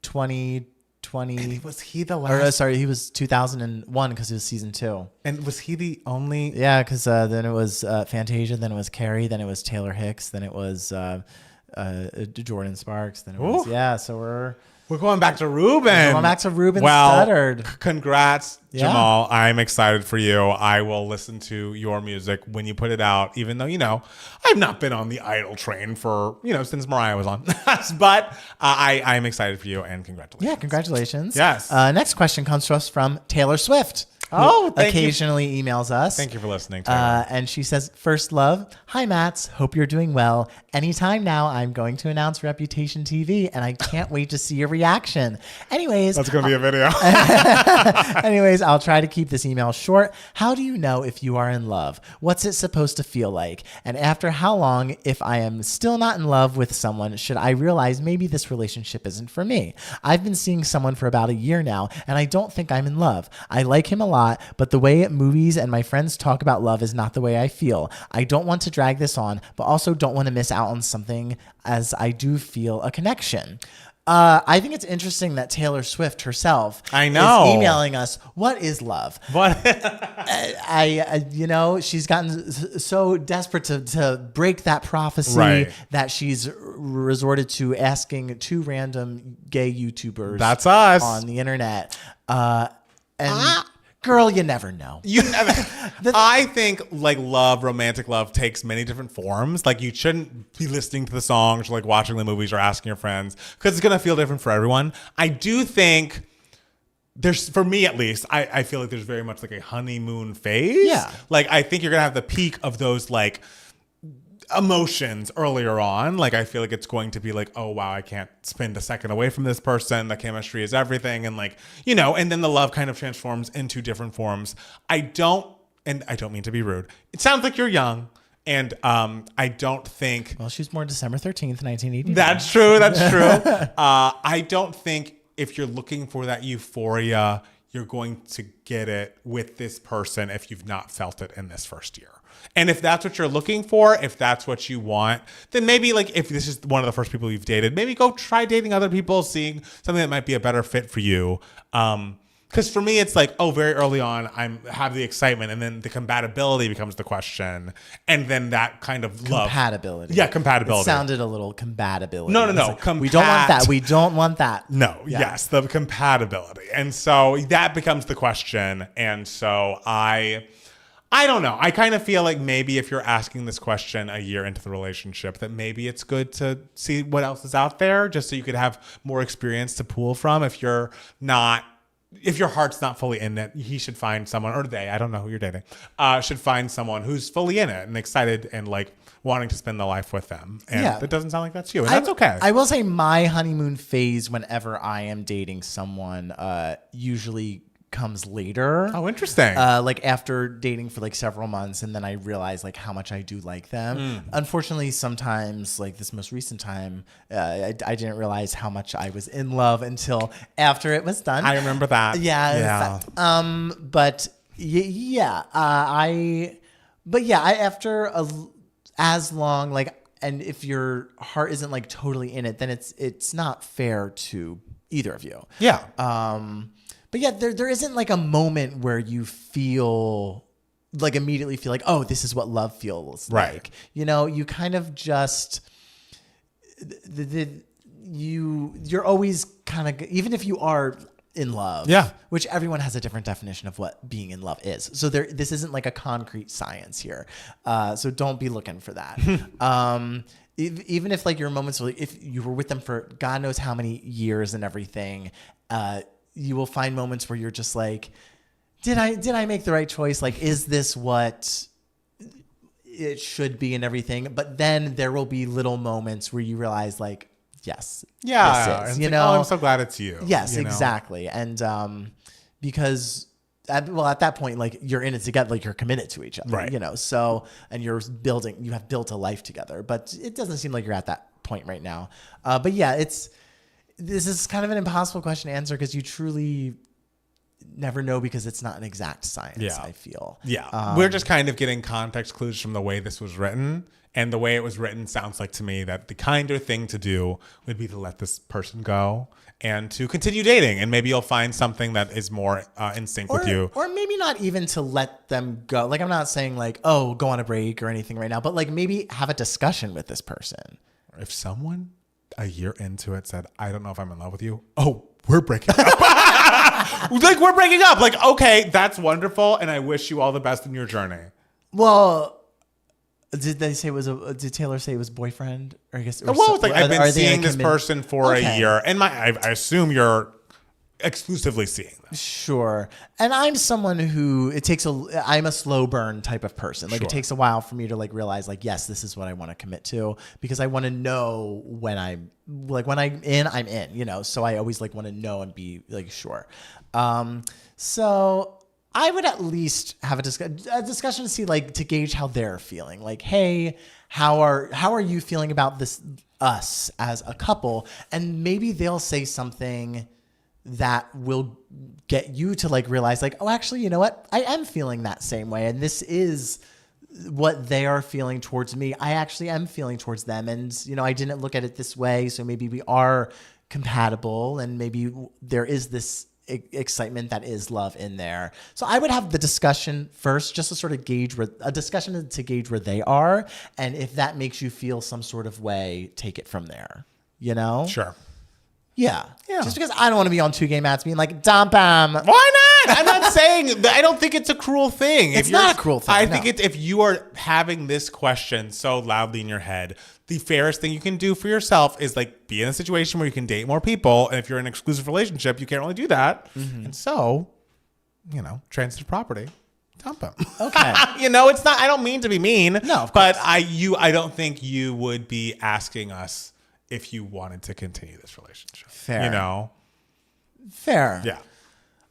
2020. And was he the last? He was 2001 because it was season 2. And was he the only? Yeah, because then it was Fantasia, then it was Carrie, then it was Taylor Hicks, then it was Jordan Sparks, then it was so we're going back to Ruben. Studdard. Congrats, Jamal. I'm excited for you. I will listen to your music when you put it out, even though, I've not been on the Idol train for, since Mariah was on. But I'm excited for you, and congratulations. Yeah, congratulations. Yes. Next question comes to us from Taylor Swift. Occasionally emails us. Thank you for listening, Taylor. And she says, first love, hi, Mats. Hope you're doing well. Anytime now, I'm going to announce Reputation TV, and I can't wait to see your reaction. Anyways. That's going to be a video. Anyways, I'll try to keep this email short. How do you know if you are in love? What's it supposed to feel like? And after how long, if I am still not in love with someone, should I realize maybe this relationship isn't for me? I've been seeing someone for about a year now, and I don't think I'm in love. I like him a lot, but the way movies and my friends talk about love is not the way I feel. I don't want to drag this on, but also don't want to miss out on something, as I do feel a connection. I think it's interesting that Taylor Swift herself is emailing us. What is love? What? She's gotten so desperate to break that prophecy that she's resorted to asking 2 random gay YouTubers. That's us on the internet. Girl, you never know. You never. I think like romantic love takes many different forms. Like, you shouldn't be listening to the songs or like watching the movies or asking your friends, because it's going to feel different for everyone. I do think for me at least, I feel like there's very much like a honeymoon phase. Yeah. Like, I think you're going to have the peak of those like emotions earlier on. Like, I feel like it's going to be like, oh wow, I can't spend a second away from this person. The chemistry is everything. And like, and then the love kind of transforms into different forms. I don't mean to be rude. It sounds like you're young. And I don't think... Well, she was born December 13th, 1980. That's true. I don't think if you're looking for that euphoria, you're going to get it with this person if you've not felt it in this first year. And if that's what you're looking for, if that's what you want, then maybe like if this is one of the first people you've dated, maybe go try dating other people, seeing something that might be a better fit for you. Because for me, it's like, very early on, I have the excitement, and then the compatibility becomes the question, and then that kind of love. Compatibility. Yeah, compatibility. It sounded a little compatibility. No. Like, we don't want that. We don't want that. No. Yeah. Yes, the compatibility, and so that becomes the question, and so I don't know. I kind of feel like maybe if you're asking this question a year into the relationship, that maybe it's good to see what else is out there just so you could have more experience to pull from. If your heart's not fully in it, he should find someone, or they, I don't know who you're dating, should find someone who's fully in it and excited and like wanting to spend the life with them. And it doesn't sound like that's you. And that's okay. I will say my honeymoon phase whenever I am dating someone usually comes later. Oh, interesting. Like after dating for like several months, and then I realize like how much I do like them. Unfortunately, sometimes like this most recent time, I didn't realize how much I was in love until after it was done. I remember that. Yeah. After as long like, and if your heart isn't like totally in it, then it's not fair to either of you. Yeah. But yeah, there isn't like a moment where you feel like immediately feel like, oh, this is what love feels like. You know, you kind of just you're always kind of, even if you are in love, which everyone has a different definition of what being in love is. So this isn't like a concrete science here. So don't be looking for that. Even if like your moments, if you were with them for God knows how many years and everything, you will find moments where you're just like, did I make the right choice? Like, is this what it should be and everything? But then there will be little moments where you realize like, yes, this is, you know, I'm so glad it's you. Yes, you know? Exactly. And because at that point, like you're in it together, like you're committed to each other, right? You know, so, and you have built a life together, but it doesn't seem like you're at that point right now. But yeah, this is kind of an impossible question to answer because you truly never know because it's not an exact science, I feel. Yeah. We're just kind of getting context clues from the way this was written. And the way it was written sounds like to me that the kinder thing to do would be to let this person go and to continue dating. And maybe you'll find something that is more in sync with you. Or maybe not even to let them go. Like, I'm not saying like, oh, go on a break or anything right now, but like maybe have a discussion with this person. If someone a year into it said, I don't know if I'm in love with you. Oh, we're breaking up. Like, we're breaking up. Like, okay, that's wonderful. And I wish you all the best in your journey. Well, did Taylor say it was boyfriend? Or I guess, well, it's like, I've been seeing this person for a year. And I assume you're exclusively seeing them. Sure. And I'm someone who I'm a slow burn type of person. Like, it takes a while for me to like realize like, yes, this is what I want to commit to, because I want to know when I'm in, you know, so I always like want to know and be like, sure. So I would at least have a discussion to see, like, to gauge how they're feeling. Like, hey, how are you feeling about us as a couple? And maybe they'll say something that will get you to like realize like, oh, actually, you know what? I am feeling that same way. And this is what they are feeling towards me. I actually am feeling towards them. And, you know, I didn't look at it this way. So maybe we are compatible and maybe there is this excitement that is love in there. So I would have the discussion first, just to sort of gauge where they are. And if that makes you feel some sort of way, take it from there, you know? Sure. Yeah. Just because I don't want to be on 2 Gay Mats being like, dump him. Why not? I'm not saying, I don't think it's a cruel thing. It's not a cruel thing. I think if you are having this question so loudly in your head, the fairest thing you can do for yourself is like be in a situation where you can date more people. And if you're in an exclusive relationship, you can't really do that. Mm-hmm. And so, you know, transitive property. Dump him. Okay. You know, it's not, I don't mean to be mean. No, but I don't think you would be asking us if you wanted to continue this relationship. Fair. You know? Fair. Yeah.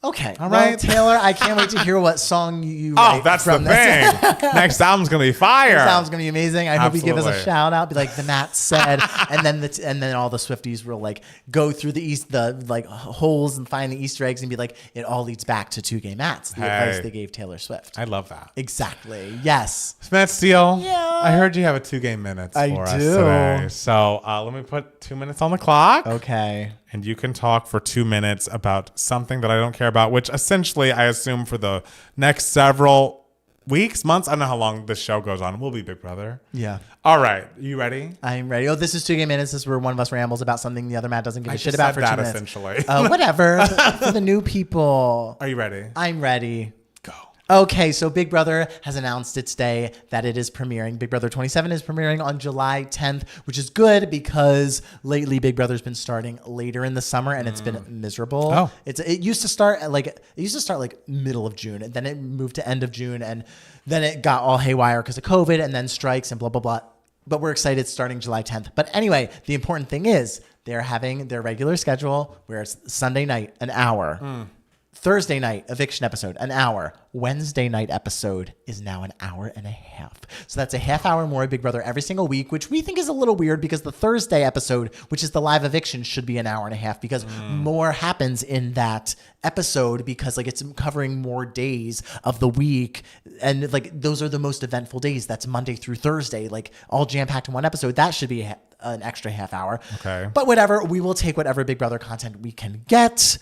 Okay. All right. Taylor, I can't wait to hear what song you write. Oh, that's the from this. thing. Next album's going to be fire. Next album's going to be amazing. I hope you give us a Absolutely. shout out. Be like, the Matt said. and then all the Swifties will like go through the like holes and find the Easter eggs and be like, it all leads back to 2 Gay Mats. The advice they gave Taylor Swift. I love that. Exactly. Yes. Matt Steele. Yeah. I heard you have a 2 game minutes for us today. So let me put 2 minutes on the clock. Okay. And you can talk for 2 minutes about something that I don't care about, which essentially I assume for the next several weeks, months, I don't know how long this show goes on. We'll be Big Brother. Yeah. All right. You ready? I'm ready. Oh, this is 2 Gay Minutes. This is where one of us rambles about something the other Matt doesn't give a shit about for 2 that minutes. Essentially. Whatever. For the new people. Are you ready? I'm ready. Go. Okay, so Big Brother has announced its day that it is premiering. Big Brother 27 is premiering on July 10th, which is good because lately Big Brother's been starting later in the summer and it's been miserable. Oh. It used to start like middle of June, and then it moved to end of June, and then it got all haywire because of COVID and then strikes and blah blah blah. But we're excited it's starting July 10th. But anyway, the important thing is they're having their regular schedule where it's Sunday night, an hour. Thursday night eviction episode, an hour. Wednesday night episode is now an hour and a half. So that's a half hour more of Big Brother every single week, which we think is a little weird because the Thursday episode, which is the live eviction, should be an hour and a half because more happens in that episode because like it's covering more days of the week. And like those are the most eventful days. That's Monday through Thursday, like all jam-packed in one episode. That should be an extra half hour. Okay. But whatever, we will take whatever Big Brother content we can get.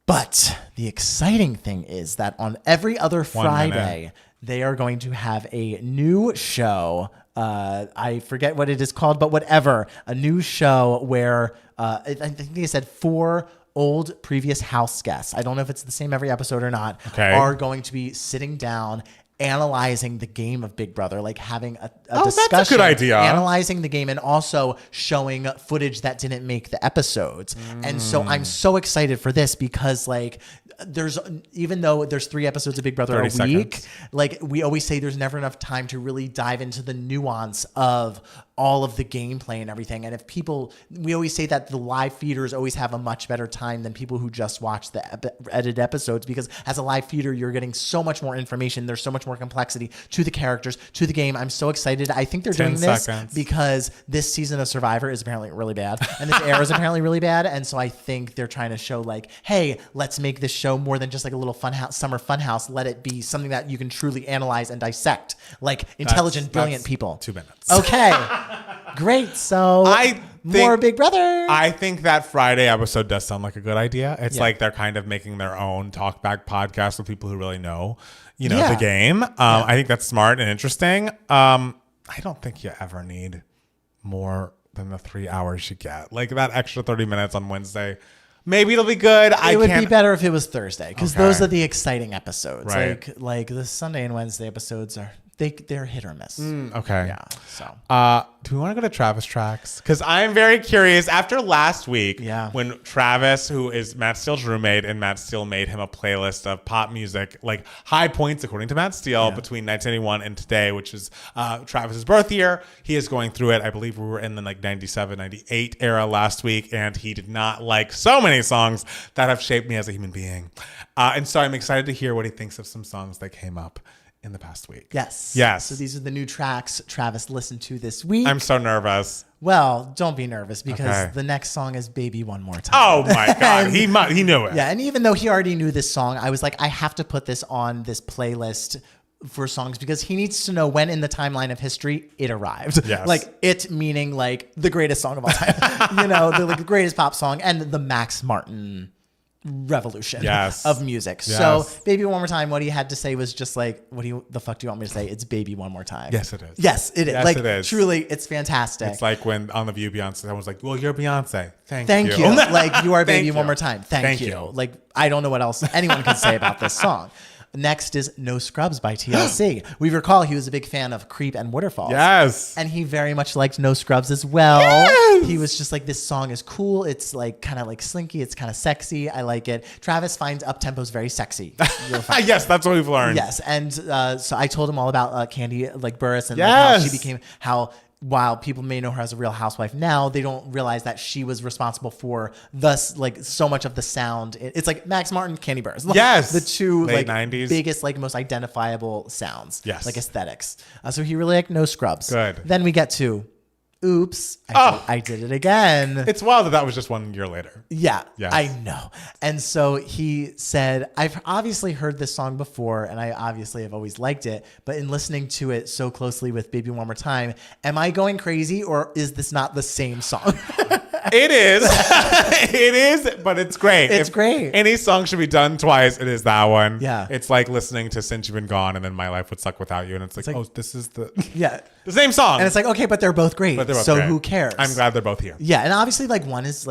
But the exciting thing is that on every other Friday, they are going to have a new show. I forget what it is called, but whatever. A new show where I think they said 4 old previous house guests. I don't know if it's the same every episode or not. Okay. Are going to be sitting down analyzing the game of Big Brother, like having a discussion. That's a good idea. Analyzing the game and also showing footage that didn't make the episodes. And so I'm so excited for this because like even though there's 3 episodes of Big Brother a week, seconds. like we always say there's never enough time to really dive into the nuance of all of the gameplay and everything. And we always say that the live feeders always have a much better time than people who just watch the edited episodes because as a live feeder, you're getting so much more information. There's so much more complexity to the characters, to the game. I'm so excited. I think they're doing this because this season of Survivor is apparently really bad and this era is apparently really bad. And so I think they're trying to show like, hey, let's make this show more than just like a little summer fun house. Let it be something that you can truly analyze and dissect like intelligent, brilliant people. 2 minutes. Okay. Great. So more Big Brother. I think that Friday episode does sound like a good idea. It's like they're kind of making their own talkback podcast with people who really know, the game. I think that's smart and interesting. I don't think you ever need more than the 3 hours you get. Like that extra 30 minutes on Wednesday. Maybe it'll be good. It would be better if it was Thursday because those are the exciting episodes. Right. Like the Sunday and Wednesday episodes they're hit or miss. Okay. Yeah. So do we want to go to Travis tracks? Because I'm very curious. After last week, when Travis, who is Matt Steele's roommate, and Matt Steele made him a playlist of pop music, like high points according to Matt Steele between 1991 and today, which is Travis's birth year. He is going through it. I believe we were in the 97, 98 era last week, and he did not like so many songs that have shaped me as a human being. And so I'm excited to hear what he thinks of some songs that came up in the past week. Yes. Yes. So these are the new tracks Travis listened to this week. I'm so nervous. Well, don't be nervous because the next song is Baby One More Time. Oh my God. He knew it. Yeah. And even though he already knew this song, I was like, I have to put this on this playlist for songs because he needs to know when in the timeline of history it arrived. Yes. Like it meaning like the greatest song of all time, the greatest pop song and the Max Martin revolution of music. Yes. So Baby One More Time, what he had to say was just like, the fuck do you want me to say? It's Baby One More Time. Yes, it is. Yes, it is. Yes, like it is. Truly, it's fantastic. It's like when on The View, Beyonce was like, well, you're Beyonce. Thank you. Like you are Baby you. One More Time. Thank you. Like I don't know what else anyone can say about this song. Next is No Scrubs by TLC. We recall he was a big fan of Creep and Waterfalls. Yes. And he very much liked No Scrubs as well. Yes. He was just like, this song is cool. It's like kind of like slinky. It's kind of sexy. I like it. Travis finds up-tempos very sexy. Yes, that's what we've learned. Yes. And so I told him all about Candy Burris and like how she became, while people may know her as a Real Housewife now, they don't realize that she was responsible for so much of the sound. It's like Max Martin, Candy Burris. Yes. The two late 90s. biggest, most identifiable sounds. Yes. Like aesthetics. So he really liked No Scrubs. Good. Then we get to Oops, I did it again. It's wild that was just 1 year later. Yeah, yes. I know. And so he said, I've obviously heard this song before, and I obviously have always liked it, but in listening to it so closely with Baby One More Time, am I going crazy, or is this not the same song? It is. It is, but it's great. It's great. Any song should be done twice, it is that one. Yeah. It's like listening to Since You've Been Gone and then My Life Would Suck Without You. And it's like oh, this is the same song. And it's like, okay, but they're both great. But they're both so great. Who cares? I'm glad they're both here. Yeah. And obviously one is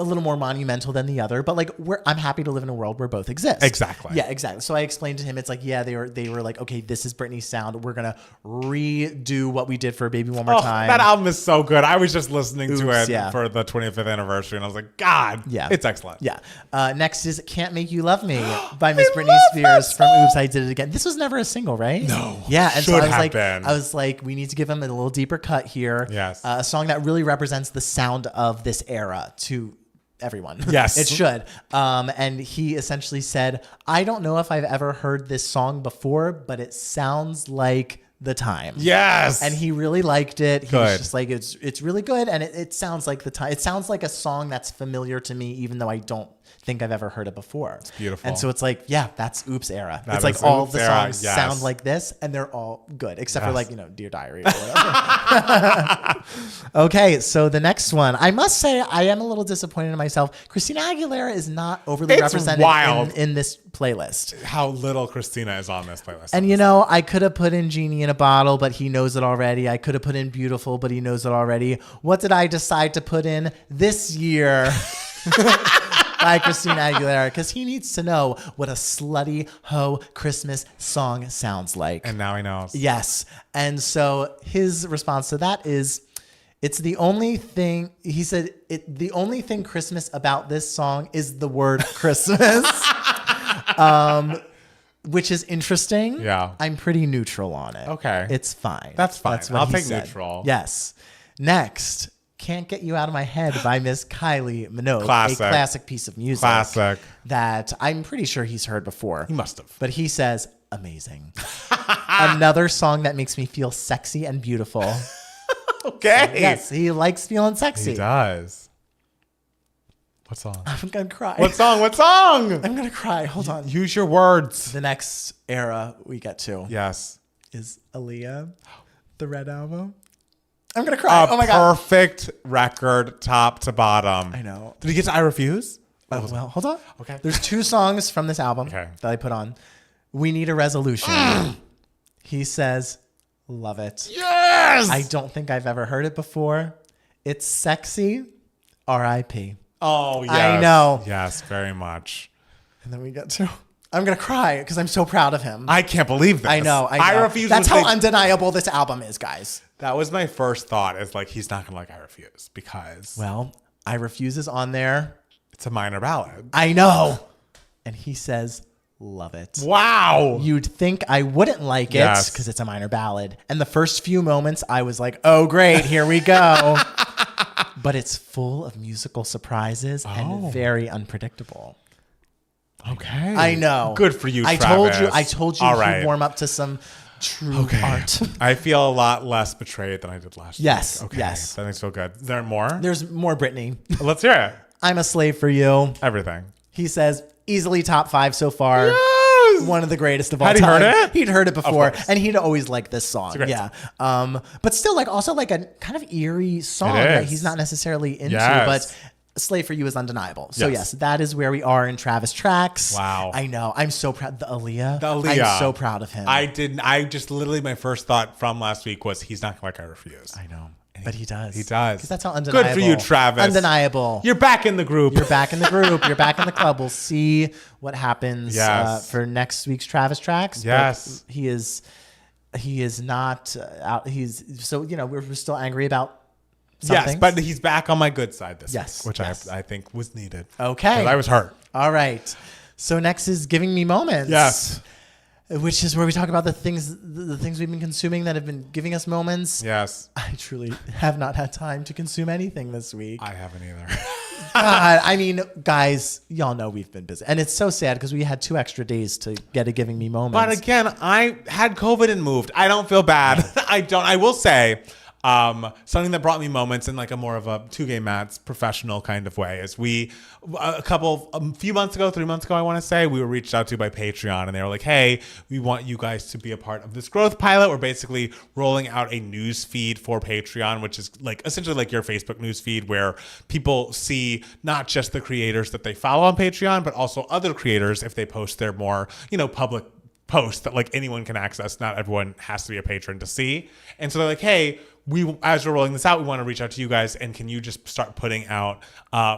a little more monumental than the other, but like I'm happy to live in a world where both exist. Exactly. Yeah, exactly. So I explained to him, it's like, yeah, they were like, okay, this is Britney's sound. We're gonna redo what we did for Baby One More Time. That album is so good. I was just listening to it for the 25th anniversary, and I was like, God, it's excellent. Yeah. Next is "Can't Make You Love Me" by Miss Britney Spears from Oops, I Did It Again. This was never a single, right? No. Yeah, and so I was like, we need to give him a little deeper cut here. Yes. A song that really represents the sound of this era to everyone. Yes. It should. And he essentially said, I don't know if I've ever heard this song before, but it sounds like the time. Yes. And he really liked it. He was just like, it's really good. And it sounds like the time. It sounds like a song that's familiar to me, even though I don't think I've ever heard it before. It's beautiful. And so it's like, yeah, that's Oops era. It's like all the songs yes. sound like this, and they're all good, except for like, Dear Diary or whatever. Okay, so the next one. I must say, I am a little disappointed in myself. Christina Aguilera is not overly represented in this playlist. How little Christina is on this playlist. And I could have put in Genie in a Bottle, but he knows it already. I could have put in Beautiful, but he knows it already. What did I decide to put in This Year? By Christina Aguilera, because he needs to know what a slutty hoe Christmas song sounds like. And now he knows. Yes. And so his response to that is, it's the only thing, he said, the only thing Christmas about this song is the word Christmas. Which is interesting. Yeah. I'm pretty neutral on it. Okay. It's fine. That's fine. That's what I'll he take said. neutral. Yes. Next. Can't Get You Out of My Head by Miss Kylie Minogue. Classic. A classic piece of music. Classic. That I'm pretty sure he's heard before. He must have. But he says, amazing. Another song that makes me feel sexy and beautiful. Okay. So, yes, he likes feeling sexy. He does. What song? I'm going to cry. What song? What song? I'm going to cry. Hold on. Use your words. The next era we get to Yes. is Aaliyah, the Red Album. I'm going to cry. Oh my God. Perfect record, top to bottom. I know. Did he get to I Refuse? Well, hold on. Okay. There's 2 songs from this album that I put on. We Need a Resolution. He says, love it. Yes! I don't think I've ever heard it before. It's sexy. R.I.P. Oh, yes. I know. Yes, very much. And then we get to... I'm going to cry because I'm so proud of him. I can't believe this. I know. I Refuse. That's how undeniable this album is, guys. That was my first thought, is like, he's not going to like I Refuse because... Well, I Refuse is on there. It's a minor ballad. I know. And he says, love it. Wow. You'd think I wouldn't like it because it's a minor ballad. And the first few moments, I was like, oh, great, here we go. But it's full of musical surprises and very unpredictable. Okay. I know. Good for you, I Travis. told you All to right. warm up to some true art. I feel a lot less betrayed than I did last Yes, week. Okay. yes. That makes me feel good. Is there more? There's more Britney. Let's hear it. I'm a Slave for You. Everything. He says, easily top 5 so far. Yes! One of the greatest of all Had time. he heard it? He'd heard it before. course. And he'd always liked this song. great Yeah. But still, like, also like a kind of eerie song It that is. he's not necessarily into. Yes. But Slave for You is undeniable. So Yes. yes, that is where we are in Travis tracks. Wow. I know. I'm so proud. The Aaliyah. Aaliyah. I'm so proud of him. I just literally, my first thought from last week was, he's not going to like I Refuse. I know. But he does. He does. Because that's how undeniable. Good for you, Travis. Undeniable. You're back in the group. You're back in the group. You're back in the club. We'll see what happens Yes. for next week's Travis tracks. Yes. But he is not out. He's so, we're still angry about something. Yes, but he's back on my good side this Yes, week, which yes. I think was needed. Okay. 'Cause I was hurt. All right. So next is Giving Me Moments. Yes. Which is where we talk about the things we've been consuming that have been giving us moments. Yes. I truly have not had time to consume anything this week. I haven't either. God, I mean, guys, y'all know we've been busy. And it's so sad because we had 2 extra days to get a Giving Me Moments. But again, I had COVID and moved. I don't feel bad. I will say, something that brought me moments in like a more of a 2-game mats professional kind of way is a few months ago, 3 months ago, I want to say, we were reached out to by Patreon, and they were like, hey, we want you guys to be a part of this growth pilot. We're basically rolling out a news feed for Patreon, which is like essentially like your Facebook news feed, where people see not just the creators that they follow on Patreon, but also other creators if they post their more, public posts that like anyone can access. Not everyone has to be a patron to see. And so they're like, hey, as we're rolling this out, we want to reach out to you guys, and can you just start putting out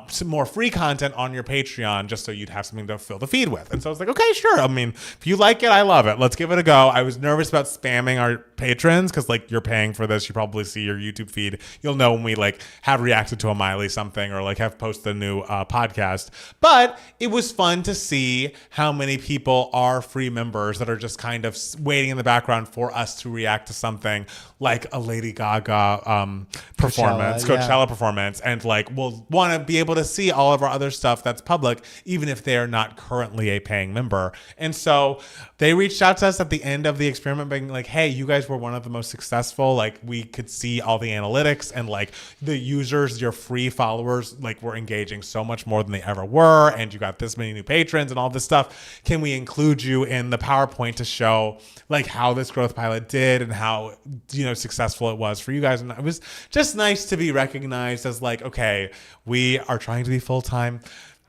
some more free content on your Patreon, just so you'd have something to fill the feed with. And so I was like, okay, sure. I mean, if you like it, I love it. Let's give it a go. I was nervous about spamming our patrons because like you're paying for this. You probably see your YouTube feed. You'll know when we like have reacted to a Miley something or like have posted a new podcast. But it was fun to see how many people are free members that are just kind of waiting in the background for us to react to something like a Lady Gaga performance, Coachella performance, and like will want to be able to see all of our other stuff that's public, even if they are not currently a paying member. And so they reached out to us at the end of the experiment being like, hey, you guys were one of the most successful. Like we could see all the analytics and like the users, your free followers, like were engaging so much more than they ever were. And you got this many new patrons and all this stuff. Can we include you in the PowerPoint to show like how this growth pilot did and how, you know, successful it was for you guys? And it was just nice to be recognized as like, okay, we are trying to be full-time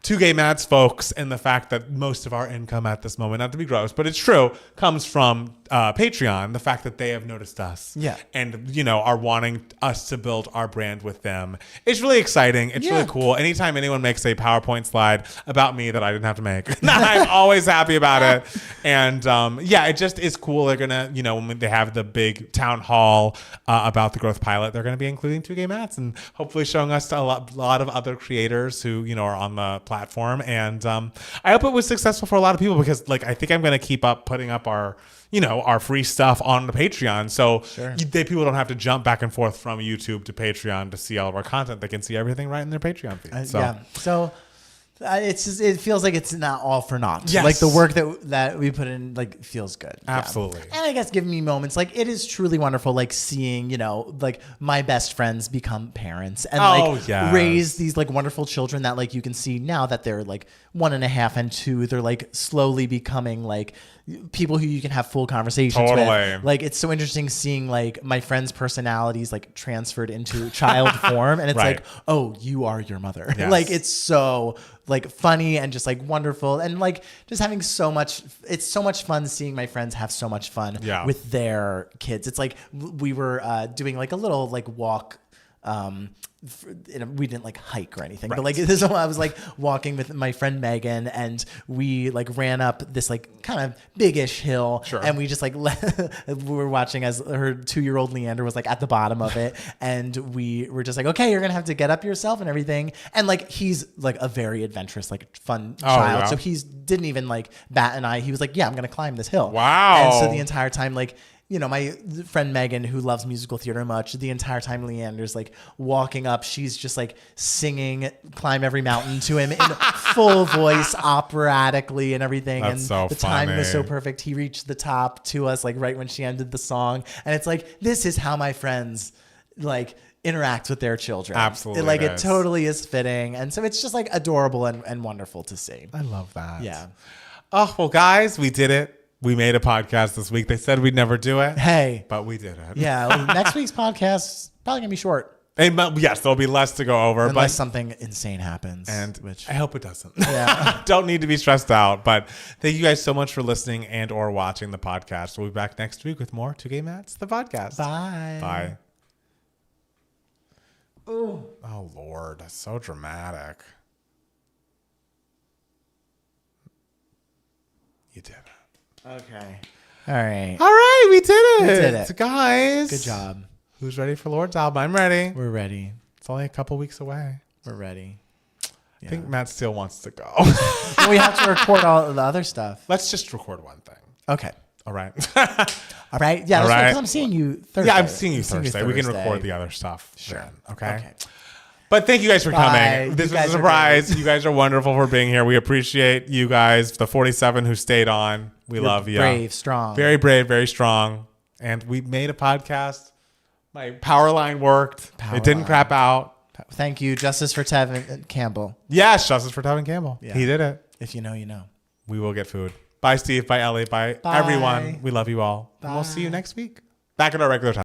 Two Gay Mats folks, and the fact that most of our income at this moment, not to be gross, but it's true, comes from Patreon. The fact that they have noticed us, and you know, are wanting us to build our brand with them. It's really exciting. It's really cool. Anytime anyone makes a PowerPoint slide about me that I didn't have to make, I'm always happy about it. And yeah, it just is cool. They're gonna, you know, when they have the big town hall about the growth pilot, they're gonna be including Two Gay Mats and hopefully showing us to a lot of other creators who, you know, are on the platform. And I hope it was successful for a lot of people, because like I think I'm going to keep up putting up our, you know, our free stuff on the Patreon, so people don't have to jump back and forth from YouTube to Patreon to see all of our content. They can see everything right in their Patreon feed. So it's just, it feels like it's not all for naught. Yes. Like the work that we put in like feels good. Absolutely. And I guess giving me moments like it is truly wonderful, like seeing, you know, like my best friends become parents and raise these like wonderful children that like you can see now that they're like 1.5 and 2. They're like slowly becoming like people who you can have full conversations with. Like it's so interesting seeing like my friends' personalities like transferred into child form, and it's like, oh, you are your mother. Like it's so like funny and just like wonderful, and like just having so much. It's so much fun seeing my friends have so much fun with their kids. It's like we were doing like a little like walk. We didn't like hike or anything, but like this, I was like walking with my friend Megan, and we like ran up this like kind of big-ish hill, and we just like we were watching as her 2-year-old Leander was like at the bottom of it, and we were just like, okay, you're gonna have to get up yourself and everything. And like he's like a very adventurous, like fun child, so he's didn't even like bat an eye. He was like, yeah, I'm gonna climb this hill. And so the entire time, like, you know, my friend Megan, who loves musical theater much, the entire time Leander's like walking up, she's just like singing Climb Every Mountain to him in full voice, operatically and everything. That's and so the funny. Time was so perfect. He reached the top to us like right when she ended the song. And it's like, this is how my friends like interact with their children. Absolutely. It totally is fitting. And so it's just like adorable and wonderful to see. I love that. Yeah. Oh, well, guys, we did it. We made a podcast this week. They said we'd never do it. Hey. But we did it. Yeah. Well, next week's podcast is probably going to be short. And, yes, there'll be less to go over. Unless something insane happens. And which I hope it doesn't. Yeah. Don't need to be stressed out. But thank you guys so much for listening and or watching the podcast. We'll be back next week with more Two Gay Mats, the podcast. Bye. Bye. Ooh. Oh, Lord. That's so dramatic. You did it. Okay. All right. All right. We did it. We did it. Guys. Good job. Who's ready for Lord's album? I'm ready. We're ready. It's only a couple weeks away. We're ready. I think Matt still wants to go. Well, we have to record all the other stuff. Let's just record one thing. Okay. All right. All right. Yeah. All right. Because I'm seeing you Thursday. Yeah, I'm seeing you Thursday. We can record the other stuff. Sure. Then, okay. But thank you guys for coming. This was a surprise. You guys are wonderful for being here. We appreciate you guys, the 47 who stayed on. You're love you. Brave, strong. Very brave, very strong. And we made a podcast. My power line worked. It didn't crap out. Thank you. Justice for Tevin Campbell. Yes, justice for Tevin Campbell. Yeah. He did it. If you know, you know. We will get food. Bye, Steve. Bye, Ellie. Bye, everyone. We love you all. Bye. And we'll see you next week. Back at our regular time.